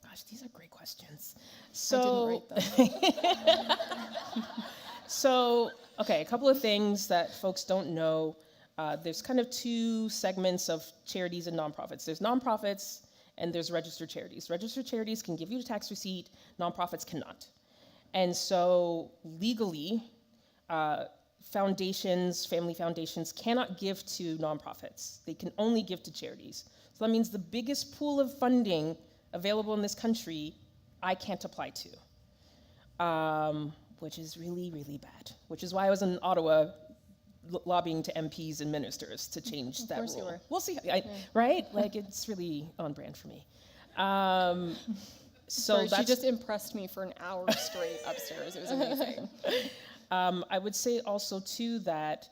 gosh, these are great questions. I didn't write them. So, okay, a couple of things that folks don't know. There's kind of two segments of charities and nonprofits. There's nonprofits and there's registered charities. Registered charities can give you a tax receipt, nonprofits cannot. And so legally, foundations, family foundations cannot give to nonprofits. They can only give to charities. So that means the biggest pool of funding available in this country, I can't apply to, which is really, really bad, which is why I was in Ottawa lobbying to MPs and ministers to change that rule. Of course you were. We'll see, right? Like, it's really on brand for me. So she just impressed me for an hour straight upstairs. It was amazing. I would say also, too, that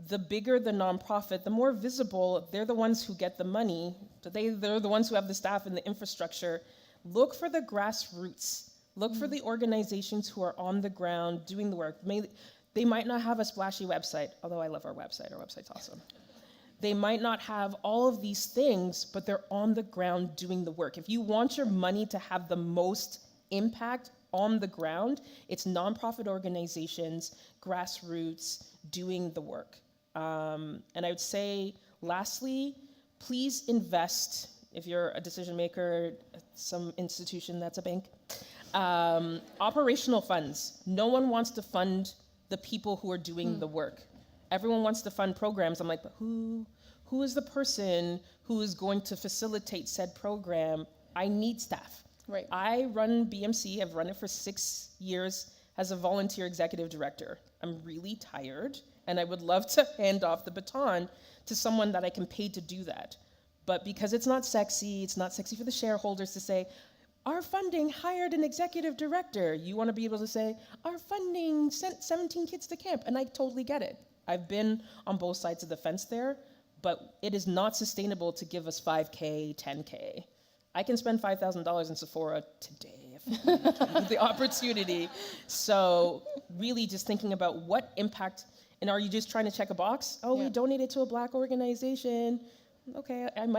the bigger the nonprofit, the more visible, they're the ones who get the money. They're the ones who have the staff and the infrastructure. Look for the grassroots. Look for the organizations who are on the ground doing the work. They might not have a splashy website, although I love our website. Our website's awesome. They might not have all of these things, but they're on the ground doing the work. If you want your money to have the most impact on the ground, it's nonprofit organizations, grassroots, doing the work. And I would say, lastly, please invest, if you're a decision maker at some institution that's a bank, operational funds. No one wants to fund the people who are doing the work. Everyone wants to fund programs. I'm like, but who is the person who is going to facilitate said program? I need staff. Right. I run BMC. I've run it for 6 years as a volunteer executive director. I'm really tired, and I would love to hand off the baton to someone that I can pay to do that. But because it's not sexy for the shareholders to say, our funding hired an executive director. You want to be able to say, our funding sent 17 kids to camp, and I totally get it. I've been on both sides of the fence there, but it is not sustainable to give us $5K, $10K. I can spend $5,000 in Sephora today if I have the opportunity. So really just thinking about what impact, and are you just trying to check a box? Oh, we donated to a Black organization. Okay, I'm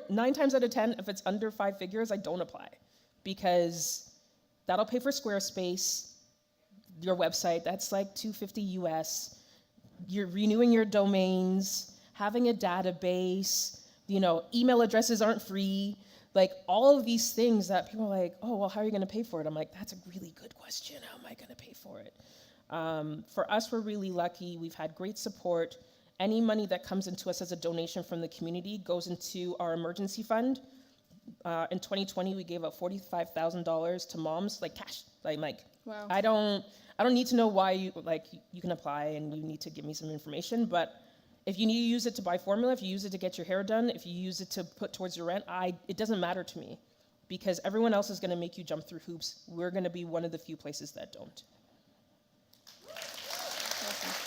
9 times out of 10, if it's under 5 figures, I don't apply, because that'll pay for Squarespace, your website, that's like $250 US. You're renewing your domains, having a database, email addresses aren't free, like all of these things that people are like, oh, well, how are you gonna pay for it? I'm like, that's a really good question, how am I gonna pay for it? For us, we're really lucky, we've had great support. Any money that comes into us as a donation from the community goes into our emergency fund. In 2020, we gave out $45,000 to moms, like cash. Like, wow. I don't need to know why you can apply and you need to give me some information, but if you need to use it to buy formula, if you use it to get your hair done, if you use it to put towards your rent, it doesn't matter to me, because everyone else is gonna make you jump through hoops. We're gonna be one of the few places that don't. Awesome.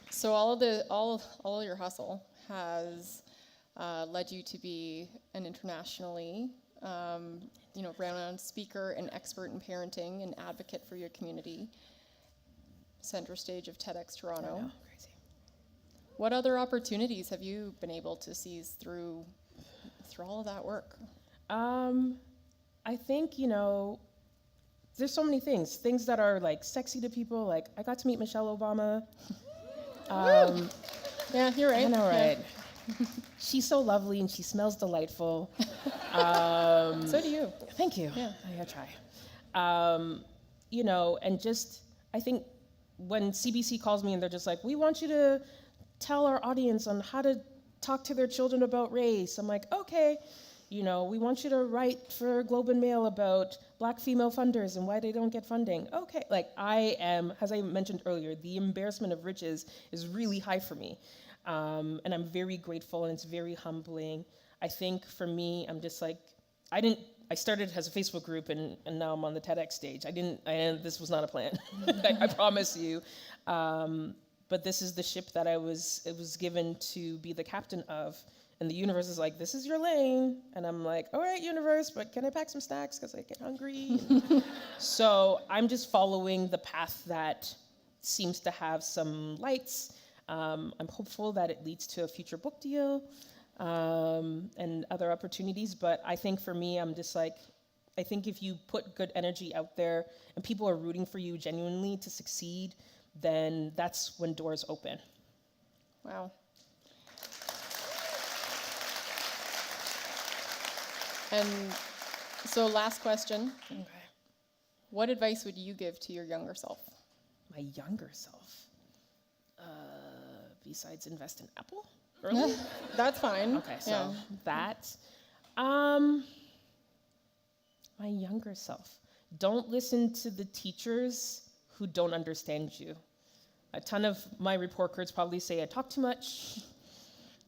So all of your hustle has led you to be an internationally renowned speaker and expert in parenting and advocate for your community. Center stage of TEDxToronto. I know, crazy. What other opportunities have you been able to seize through all of that work? I think, there's so many things that are like sexy to people. Like, I got to meet Michelle Obama. Yeah, you're right. I know, Yeah. right? She's so lovely and she smells delightful. So do you. Thank you. Yeah. I try. And just, I think when CBC calls me and they're just like, we want you to tell our audience on how to talk to their children about race. I'm like, okay. We want you to write for Globe and Mail about Black female funders and why they don't get funding. Okay. I am, as I mentioned earlier, the embarrassment of riches is really high for me. And I'm very grateful, and it's very humbling. I think for me, I'm just like, I started as a Facebook group, and now I'm on the TEDx stage. This was not a plan. I promise you. But this is the ship that it was given to be the captain of. And the universe is like, this is your lane. And I'm like, all right, universe, but can I pack some snacks because I get hungry? So I'm just following the path that seems to have some lights. I'm hopeful that it leads to a future book deal and other opportunities. But I think for me, I'm just like, I think if you put good energy out there and people are rooting for you genuinely to succeed, then that's when doors open. Wow. And so last question. Okay. What advice would you give to your younger self? My younger self, besides invest in Apple early? That's fine. Okay, so Yeah. that. My younger self, don't listen to the teachers who don't understand you. A ton of my report cards probably say I talk too much.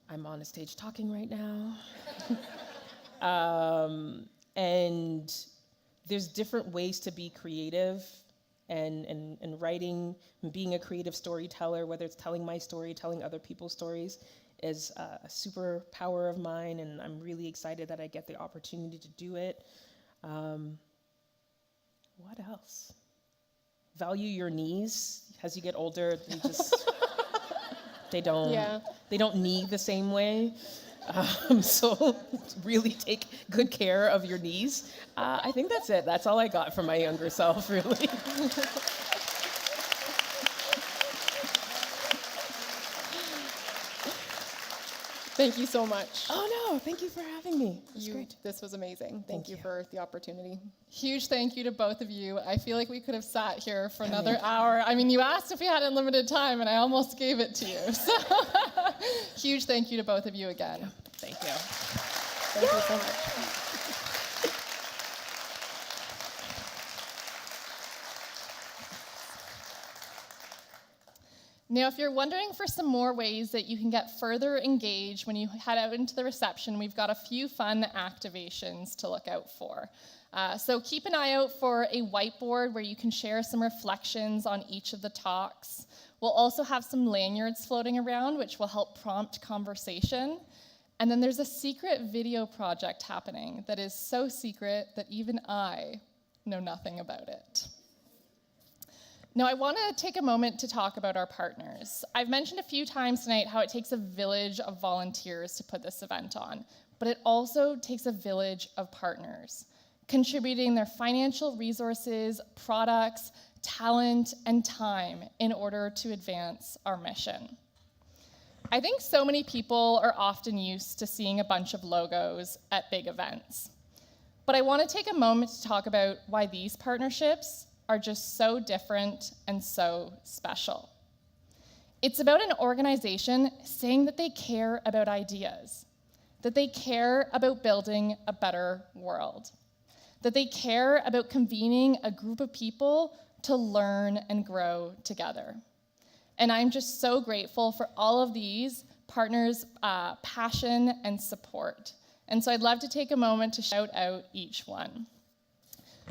I'm on a stage talking right now. And there's different ways to be creative and writing and being a creative storyteller, whether it's telling my story, telling other people's stories, is a superpower of mine, and I'm really excited that I get the opportunity to do it. What else? Value your knees. As you get older, they don't knee the same way. So really take good care of your knees. I think that's it. That's all I got from my younger self, really. Thank you so much. Oh no, thank you for having me. It's great. This was amazing. Thank you for the opportunity. Huge thank you to both of you. I feel like we could have sat here for another hour. I mean, you asked if we had unlimited time, and I almost gave it to you. So huge thank you to both of you again. Thank you. Thank you so much. Now, if you're wondering for some more ways that you can get further engaged when you head out into the reception, we've got a few fun activations to look out for. So keep an eye out for a whiteboard where you can share some reflections on each of the talks. We'll also have some lanyards floating around, which will help prompt conversation. And then there's a secret video project happening that is so secret that even I know nothing about it. Now, I want to take a moment to talk about our partners. I've mentioned a few times tonight how it takes a village of volunteers to put this event on, but it also takes a village of partners, contributing their financial resources, products, talent, and time in order to advance our mission. I think so many people are often used to seeing a bunch of logos at big events. But I want to take a moment to talk about why these partnerships are just so different and so special. It's about an organization saying that they care about ideas, that they care about building a better world, that they care about convening a group of people to learn and grow together. And I'm just so grateful for all of these partners' passion and support. And so I'd love to take a moment to shout out each one.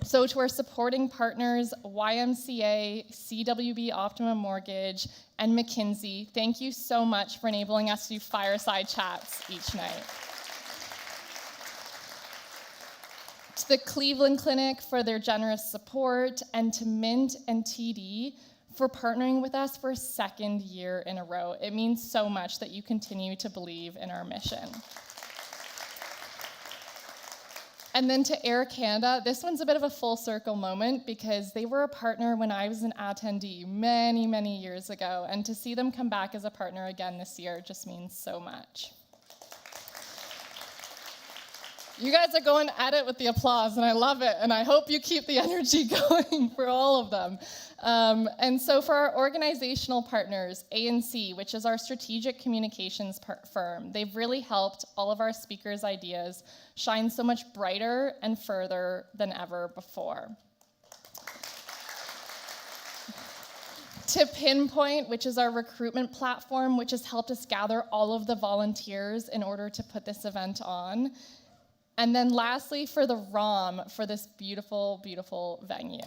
So to our supporting partners, YMCA, CWB Optimum Mortgage, and McKinsey, thank you so much for enabling us to do fireside chats each night. To the Cleveland Clinic for their generous support, and to Mint and TD for partnering with us for a second year in a row. It means so much that you continue to believe in our mission. And then to Air Canada, this one's a bit of a full circle moment because they were a partner when I was an attendee many, many years ago. And to see them come back as a partner again this year just means so much. You guys are going at it with the applause, and I love it, and I hope you keep the energy going for all of them. And so for our organizational partners, ANC, which is our strategic communications firm, they've really helped all of our speakers' ideas shine so much brighter and further than ever before. To Pinpoint, which is our recruitment platform, which has helped us gather all of the volunteers in order to put this event on. And then lastly, for the ROM, for this beautiful, beautiful venue.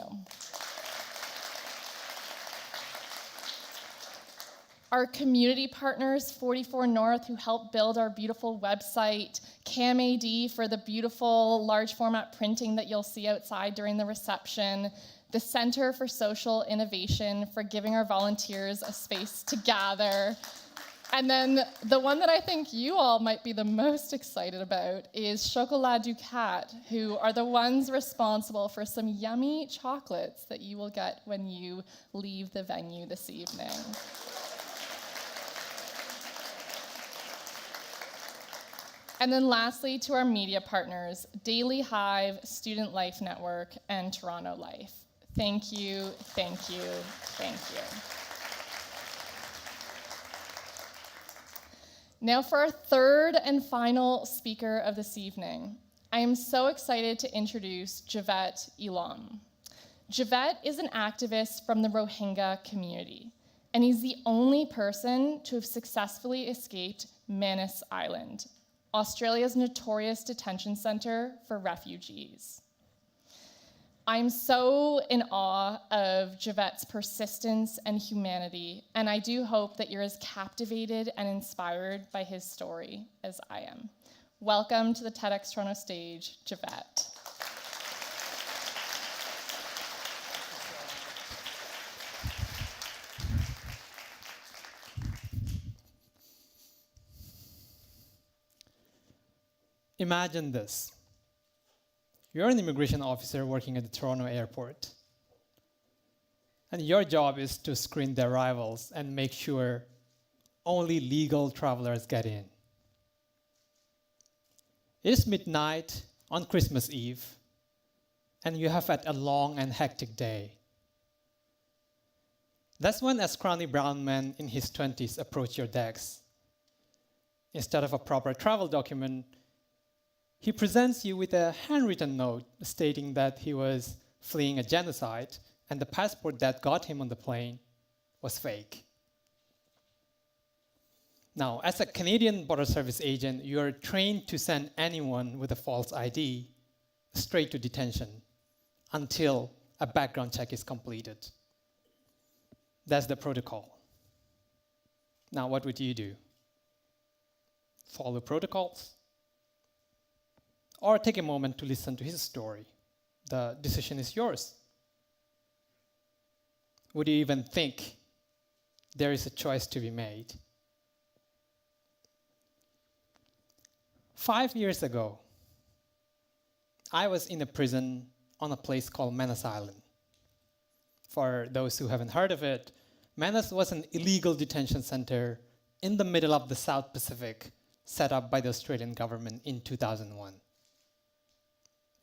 Our community partners, 44 North, who helped build our beautiful website, CamAD for the beautiful large format printing that you'll see outside during the reception, the Center for Social Innovation for giving our volunteers a space to gather. And then the one that I think you all might be the most excited about is Chocolat du Cat, who are the ones responsible for some yummy chocolates that you will get when you leave the venue this evening. And then lastly, to our media partners, Daily Hive, Student Life Network, and Toronto Life. Thank you, thank you, thank you. Now for our third and final speaker of this evening. I am so excited to introduce Javette Elam. Jaivet is an activist from the Rohingya community, and he's the only person to have successfully escaped Manus Island, Australia's notorious detention center for refugees. I'm so in awe of Javette's persistence and humanity, and I do hope that you're as captivated and inspired by his story as I am. Welcome to the TEDxToronto stage, Javette. Imagine this. You're an immigration officer working at the Toronto airport. And your job is to screen the arrivals and make sure only legal travelers get in. It is midnight on Christmas Eve, and you have had a long and hectic day. That's when a scrawny brown man in his 20s approached your desk. Instead of a proper travel document, he presents you with a handwritten note stating that he was fleeing a genocide and the passport that got him on the plane was fake. Now, as a Canadian Border Service agent, you are trained to send anyone with a false ID straight to detention until a background check is completed. That's the protocol. Now, what would you do? Follow protocols? Or take a moment to listen to his story? The decision is yours. Would you even think there is a choice to be made? 5 years ago, I was in a prison on a place called Manus Island. For those who haven't heard of it, Manus was an illegal detention center in the middle of the South Pacific set up by the Australian government in 2001.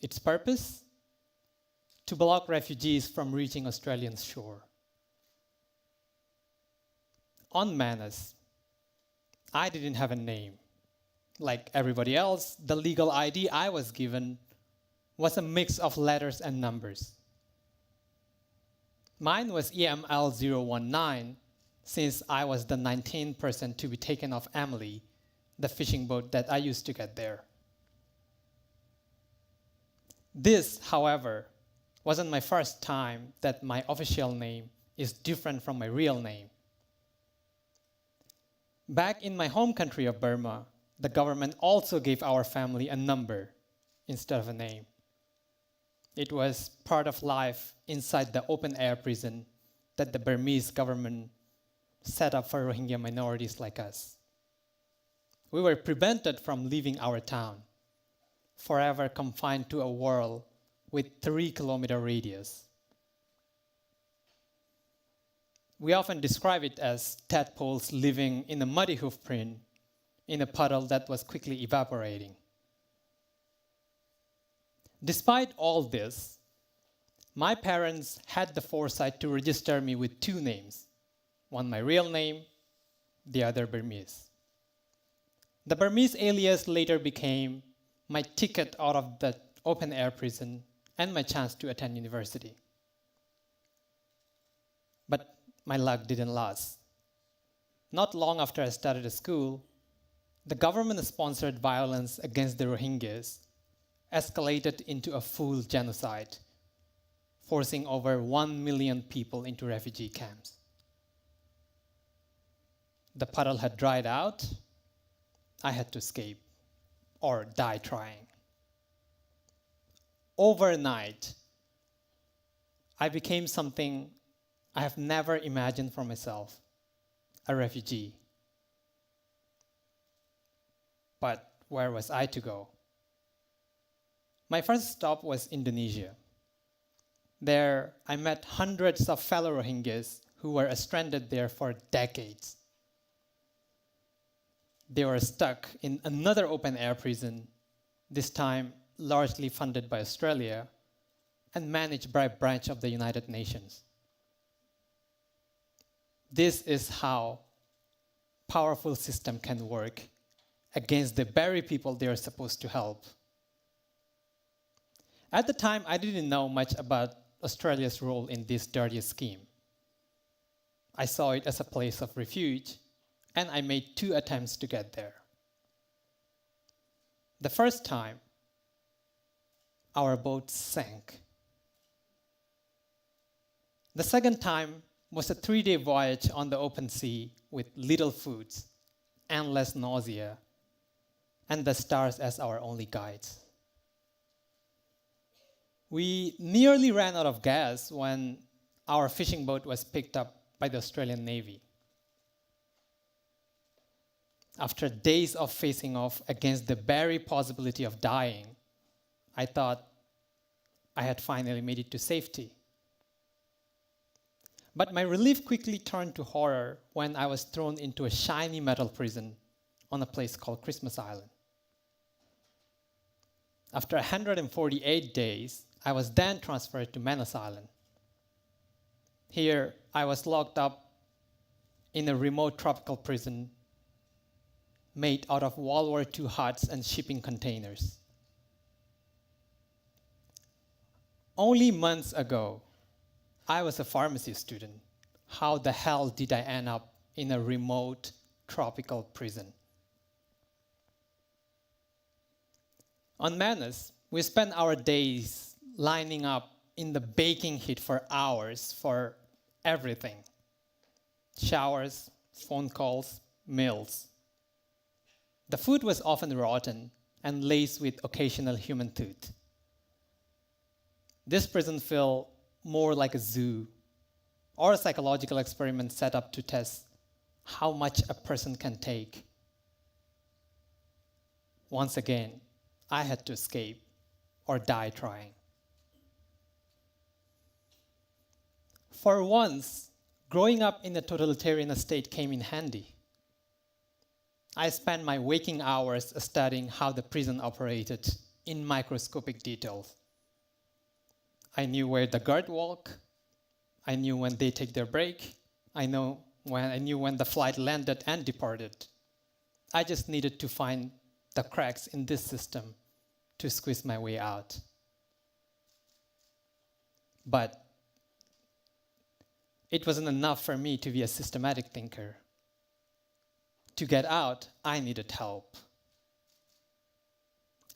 Its purpose? To block refugees from reaching Australian shore. On Manus, I didn't have a name. Like everybody else, the legal ID I was given was a mix of letters and numbers. Mine was EML019, since I was the 19th person to be taken off Emily, the fishing boat that I used to get there. This, however, wasn't my first time that my official name is different from my real name. Back in my home country of Burma, the government also gave our family a number instead of a name. It was part of life inside the open-air prison that the Burmese government set up for Rohingya minorities like us. We were prevented from leaving our town, forever confined to a world with 3-kilometer radius. We often describe it as tadpoles living in a muddy hoofprint in a puddle that was quickly evaporating. Despite all this, my parents had the foresight to register me with 2 names, one my real name, the other Burmese. The Burmese alias later became my ticket out of the open-air prison and my chance to attend university. But my luck didn't last. Not long after I started school, the government-sponsored violence against the Rohingyas escalated into a full genocide, forcing over 1 million people into refugee camps. The puddle had dried out. I had to escape or die trying. Overnight, I became something I have never imagined for myself, a refugee. But where was I to go? My first stop was Indonesia. There, I met hundreds of fellow Rohingyas who were stranded there for decades. They were stuck in another open-air prison, this time largely funded by Australia and managed by a branch of the United Nations. This is how powerful system can work against the very people they are supposed to help. At the time, I didn't know much about Australia's role in this dirty scheme. I saw it as a place of refuge, and I made 2 attempts to get there. The first time, our boat sank. The second time was a 3-day voyage on the open sea with little foods, endless nausea, and the stars as our only guides. We nearly ran out of gas when our fishing boat was picked up by the Australian Navy. After days of facing off against the very possibility of dying, I thought I had finally made it to safety. But my relief quickly turned to horror when I was thrown into a shiny metal prison on a place called Christmas Island. After 148 days, I was then transferred to Manus Island. Here, I was locked up in a remote tropical prison made out of World War II huts and shipping containers. Only months ago, I was a pharmacy student. How the hell did I end up in a remote tropical prison? On Manus, we spent our days lining up in the baking heat for hours for everything. Showers, phone calls, meals. The food was often rotten and laced with occasional human tooth. This prison felt more like a zoo or a psychological experiment set up to test how much a person can take. Once again, I had to escape or die trying. For once, growing up in a totalitarian state came in handy. I spent my waking hours studying how the prison operated in microscopic details. I knew where the guards walk. I knew when they take their break. I knew when the flight landed and departed. I just needed to find the cracks in this system to squeeze my way out. But it wasn't enough for me to be a systematic thinker. To get out, I needed help.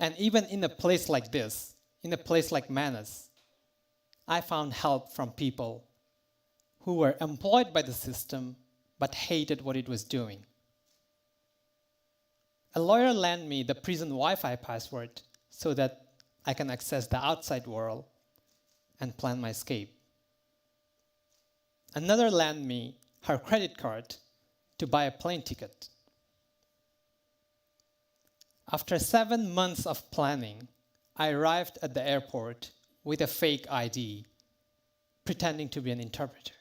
And even in a place like this, in a place like Manus, I found help from people who were employed by the system but hated what it was doing. A lawyer lent me the prison Wi-Fi password so that I can access the outside world and plan my escape. Another lent me her credit card to buy a plane ticket. After 7 months of planning, I arrived at the airport with a fake ID, pretending to be an interpreter.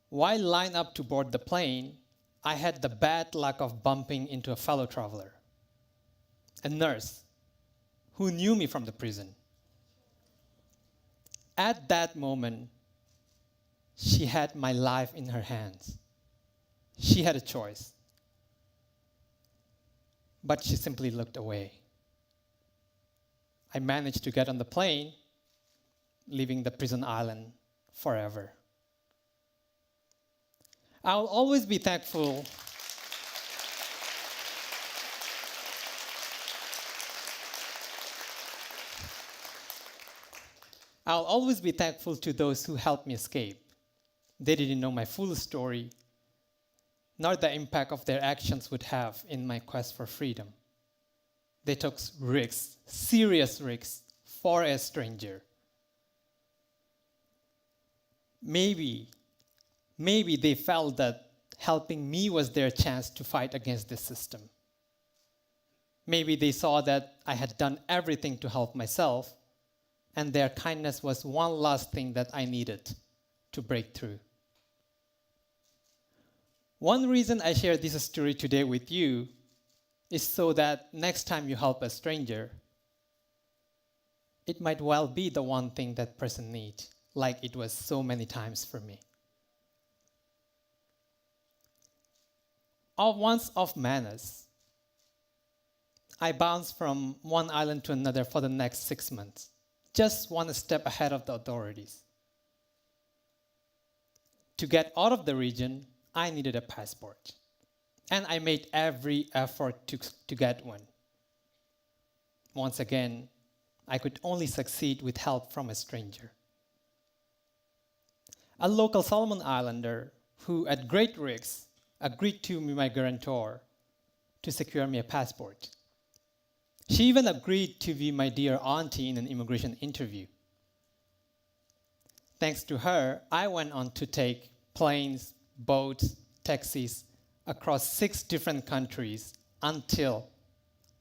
While lined up to board the plane, I had the bad luck of bumping into a fellow traveler, a nurse who knew me from the prison. At that moment, she had my life in her hands. She had a choice, but she simply looked away. I managed to get on the plane, leaving the prison island forever. I'll always be thankful. I'll always be thankful to those who helped me escape. They didn't know my full story, nor the impact of their actions would have in my quest for freedom. They took risks, serious risks, for a stranger. Maybe they felt that helping me was their chance to fight against this system. Maybe they saw that I had done everything to help myself, and their kindness was one last thing that I needed to break through. One reason I share this story today with you is so that next time you help a stranger, it might well be the one thing that person needs, like it was so many times for me. Once off Manus, I bounced from one island to another for the next 6 months, just one step ahead of the authorities. To get out of the region, I needed a passport, and I made every effort to get one. Once again, I could only succeed with help from a stranger. A local Solomon Islander who, at great risk, agreed to be my guarantor to secure me a passport. She even agreed to be my dear auntie in an immigration interview. Thanks to her, I went on to take planes, boats, taxis across 6 different countries until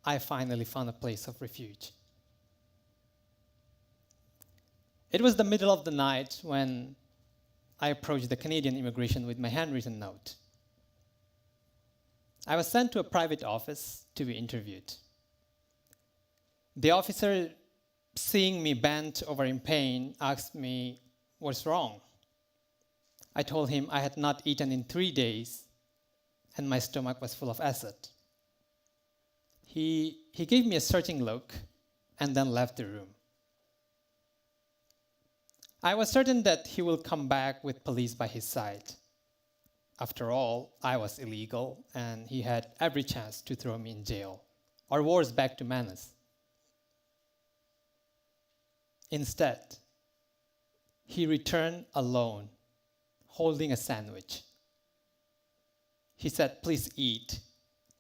I finally found a place of refuge. It was the middle of the night when I approached the Canadian immigration with my handwritten note. I was sent to a private office to be interviewed. The officer, seeing me bent over in pain, asked me what's wrong. I told him I had not eaten in 3 days and my stomach was full of acid. He gave me a searching look and then left the room. I was certain that he will come back with police by his side. After all, I was illegal and he had every chance to throw me in jail or worse, back to Manus. Instead, he returned alone, holding a sandwich. He said, "Please eat.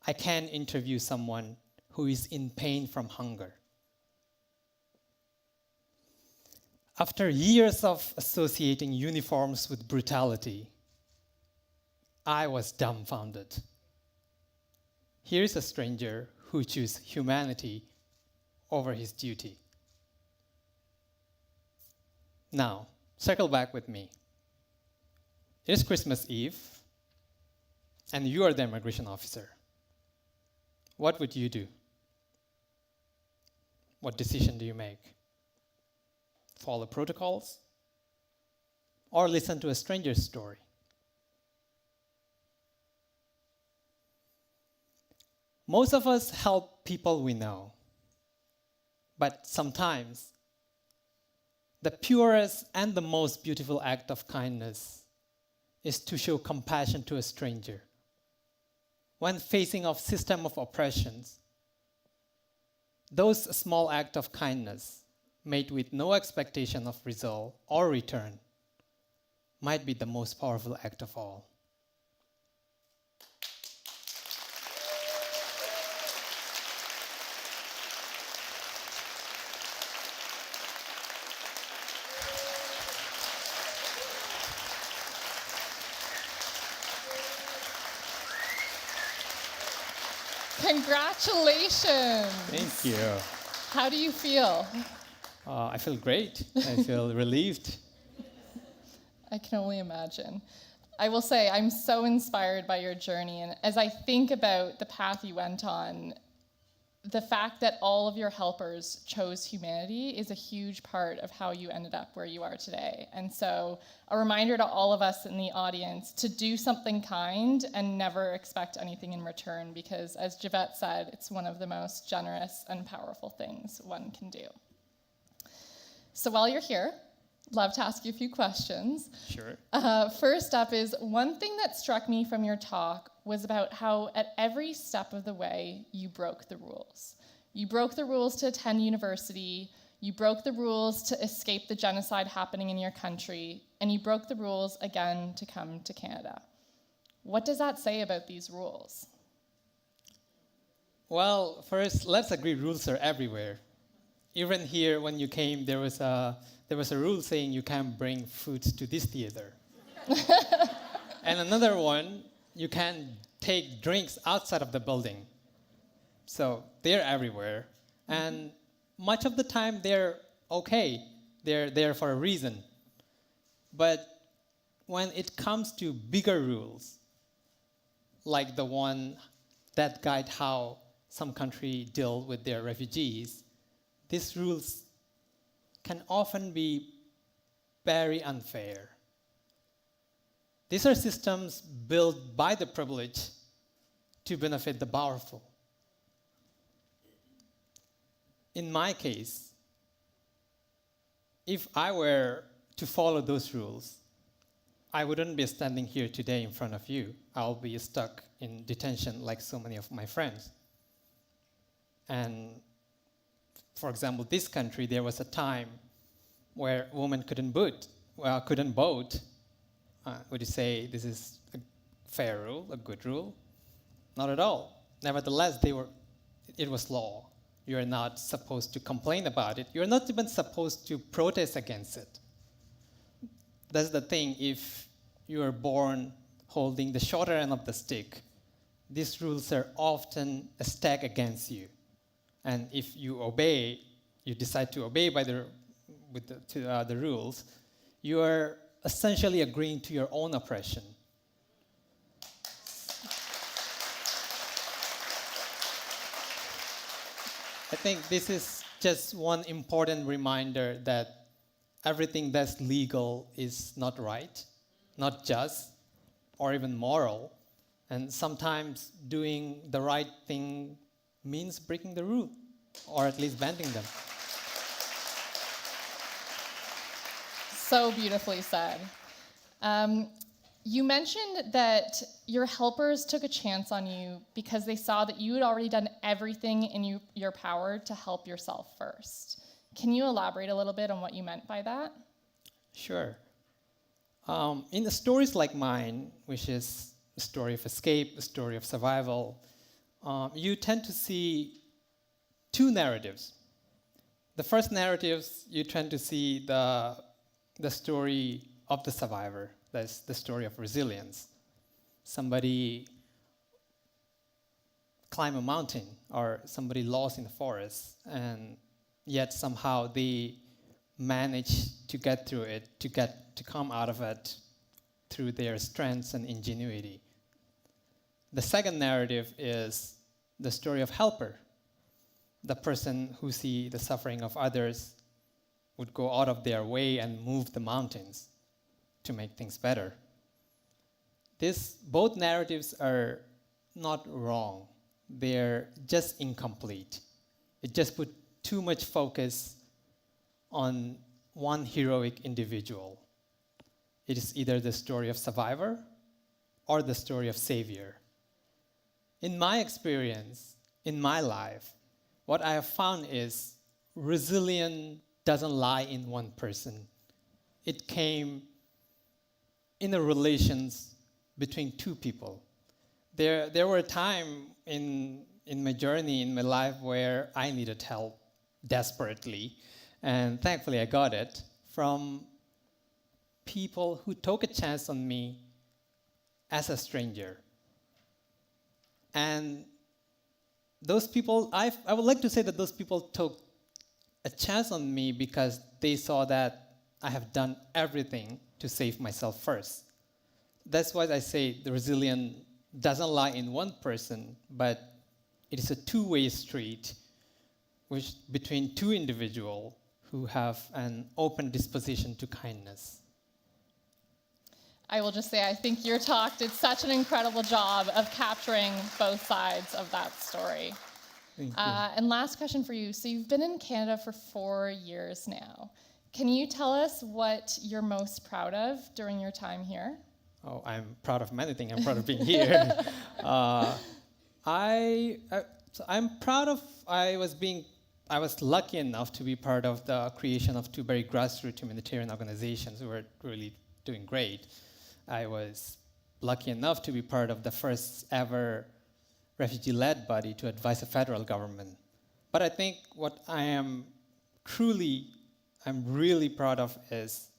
I can't interview someone who is in pain from hunger." After years of associating uniforms with brutality, I was dumbfounded. Here's a stranger who chose humanity over his duty. Now, circle back with me. It is Christmas Eve, and you are the immigration officer. What would you do? What decision do you make? Follow protocols? Or listen to a stranger's story? Most of us help people we know, but sometimes the purest and the most beautiful act of kindness is to show compassion to a stranger. When facing a system of oppressions, those small acts of kindness, made with no expectation of result or return, might be the most powerful act of all. Congratulations. Thank you. How do you feel? I feel great. I feel relieved. I can only imagine. I will say I'm so inspired by your journey, and as I think about the path you went on, the fact that all of your helpers chose humanity is a huge part of how you ended up where you are today. And so a reminder to all of us in the audience to do something kind and never expect anything in return, because as Javette said, it's one of the most generous and powerful things one can do. So while you're here, love to ask you a few questions. Sure. First up is, one thing that struck me from your talk was about how at every step of the way you broke the rules. You broke the rules to attend university, you broke the rules to escape the genocide happening in your country, and you broke the rules again to come to Canada. What does that say about these rules? Well, first, let's agree rules are everywhere. Even here, when you came, there was a rule saying you can't bring foods to this theater. And another one, you can't take drinks outside of the building. So they're everywhere. And much of the time, they're okay. They're there for a reason. But when it comes to bigger rules, like the one that guide how some country deal with their refugees, these rules can often be very unfair. These are systems built by the privileged to benefit the powerful. In my case, if I were to follow those rules, I wouldn't be standing here today in front of you. I'll be stuck in detention like so many of my friends. And for example, this country, there was a time where women couldn't vote. Would you say this is a fair rule, a good rule? Not at all. Nevertheless, it was law. You're not supposed to complain about it. You're not even supposed to protest against it. That's the thing. If you are born holding the shorter end of the stick, these rules are often a stack against you. And if you decide to obey by the rules, you are essentially agreeing to your own oppression. I think this is just one important reminder that everything that's legal is not right, not just, or even moral. And sometimes doing the right thing means breaking the rule, or at least bending them. So beautifully said. You mentioned that your helpers took a chance on you because they saw that you had already done everything in your power to help yourself first. Can you elaborate a little bit on what you meant by that? Sure. In the stories like mine, which is a story of escape, a story of survival, you tend to see two narratives. The first narratives, you tend to see the story of the survivor. That's the story of resilience. Somebody climbed a mountain, or somebody lost in the forest, and yet somehow they managed to get through it, to come out of it through their strengths and ingenuity. The second narrative is the story of helper, the person who see the suffering of others would go out of their way and move the mountains to make things better. Both narratives are not wrong. They're just incomplete. It just put too much focus on one heroic individual. It is either the story of survivor or the story of savior. In my experience, in my life, what I have found is resilience doesn't lie in one person. It came in the relations between two people. There were times in my journey, in my life, where I needed help desperately, and thankfully I got it from people who took a chance on me as a stranger. And those people, I would like to say that those people took a chance on me because they saw that I have done everything to save myself first. That's why I say the resilience doesn't lie in one person, but it is a two-way street between two individuals who have an open disposition to kindness. I will just say, I think your talk did such an incredible job of capturing both sides of that story. Thank you. And last question for you. So you've been in Canada for 4 years now. Can you tell us what you're most proud of during your time here? Oh, I'm proud of many things. I'm proud of being here. I'm proud of, I was lucky enough to be part of the creation of 2 very grassroots humanitarian organizations who were really doing great. I was lucky enough to be part of the first ever refugee-led body to advise the federal government. But I think what I'm really proud of is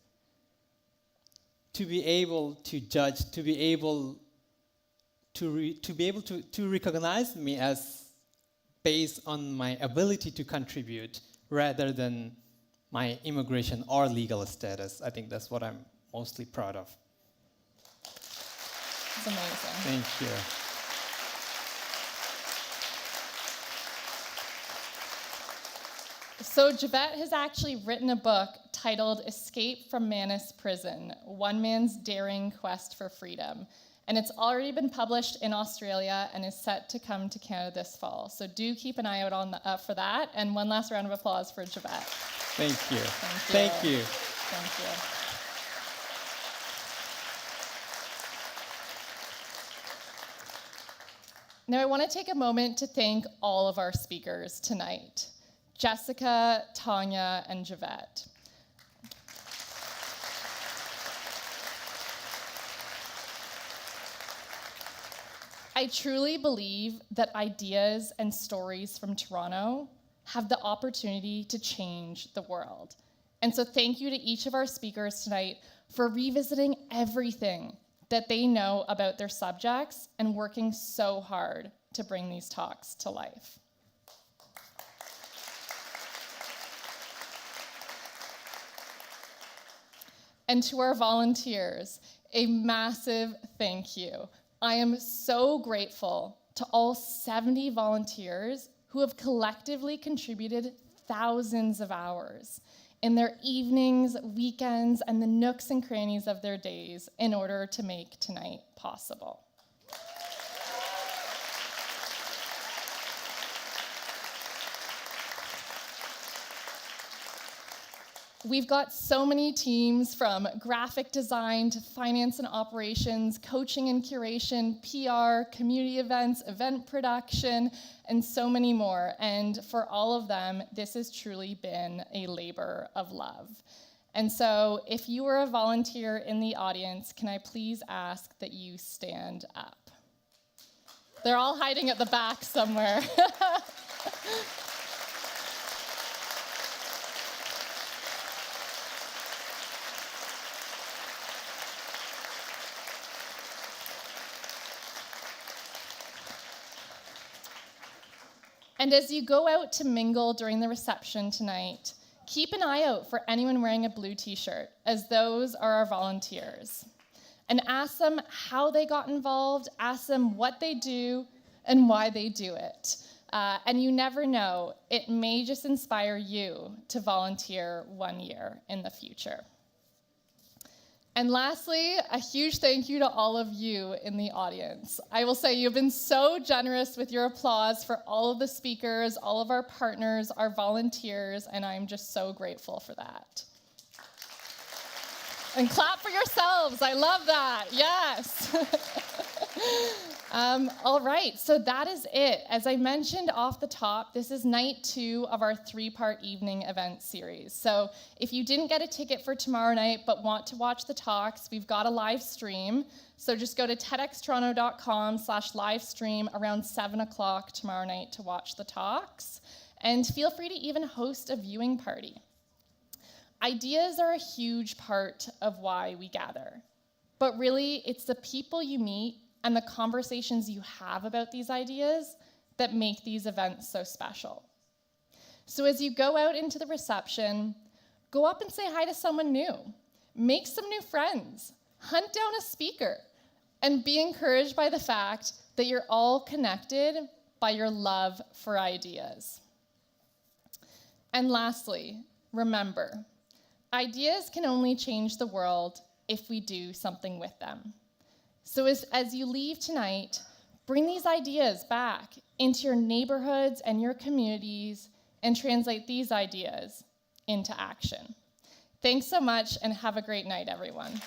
to be able to judge, to be able to recognize me as based on my ability to contribute rather than my immigration or legal status. I think that's what I'm mostly proud of. It's amazing. Thank you. So Javette has actually written a book titled Escape from Manus Prison, One Man's Daring Quest for Freedom. And it's already been published in Australia and is set to come to Canada this fall. So do keep an eye out for that. And one last round of applause for Javette. Thank you. Thank you. Thank you. Thank you. Now I want to take a moment to thank all of our speakers tonight. Jessica, Tanya, and Jaivet. I truly believe that ideas and stories from Toronto have the opportunity to change the world. And so thank you to each of our speakers tonight for revisiting everything that they know about their subjects and working so hard to bring these talks to life. And to our volunteers, a massive thank you. I am so grateful to all 70 volunteers who have collectively contributed thousands of hours in their evenings, weekends, and the nooks and crannies of their days in order to make tonight possible. We've got so many teams from graphic design to finance and operations, coaching and curation, PR, community events, event production, and so many more. And for all of them, this has truly been a labor of love. And so if you are a volunteer in the audience, can I please ask that you stand up? They're all hiding at the back somewhere. And as you go out to mingle during the reception tonight, keep an eye out for anyone wearing a blue t-shirt, as those are our volunteers. And ask them how they got involved, ask them what they do, and why they do it. And you never know, it may just inspire you to volunteer 1 year in the future. And lastly, a huge thank you to all of you in the audience. I will say you've been so generous with your applause for all of the speakers, all of our partners, our volunteers, and I'm just so grateful for that. And clap for yourselves. I love that. Yes. All right, so that is it. As I mentioned off the top, this is night 2 of our 3-part evening event series. So if you didn't get a ticket for tomorrow night but want to watch the talks, we've got a live stream. So just go to TEDxToronto.com/live stream around 7 o'clock tomorrow night to watch the talks. And feel free to even host a viewing party. Ideas are a huge part of why we gather. But really, it's the people you meet and the conversations you have about these ideas that make these events so special. So as you go out into the reception, go up and say hi to someone new, make some new friends, hunt down a speaker, and be encouraged by the fact that you're all connected by your love for ideas. And lastly, remember, ideas can only change the world if we do something with them. So as you leave tonight, bring these ideas back into your neighborhoods and your communities and translate these ideas into action. Thanks so much and have a great night, everyone.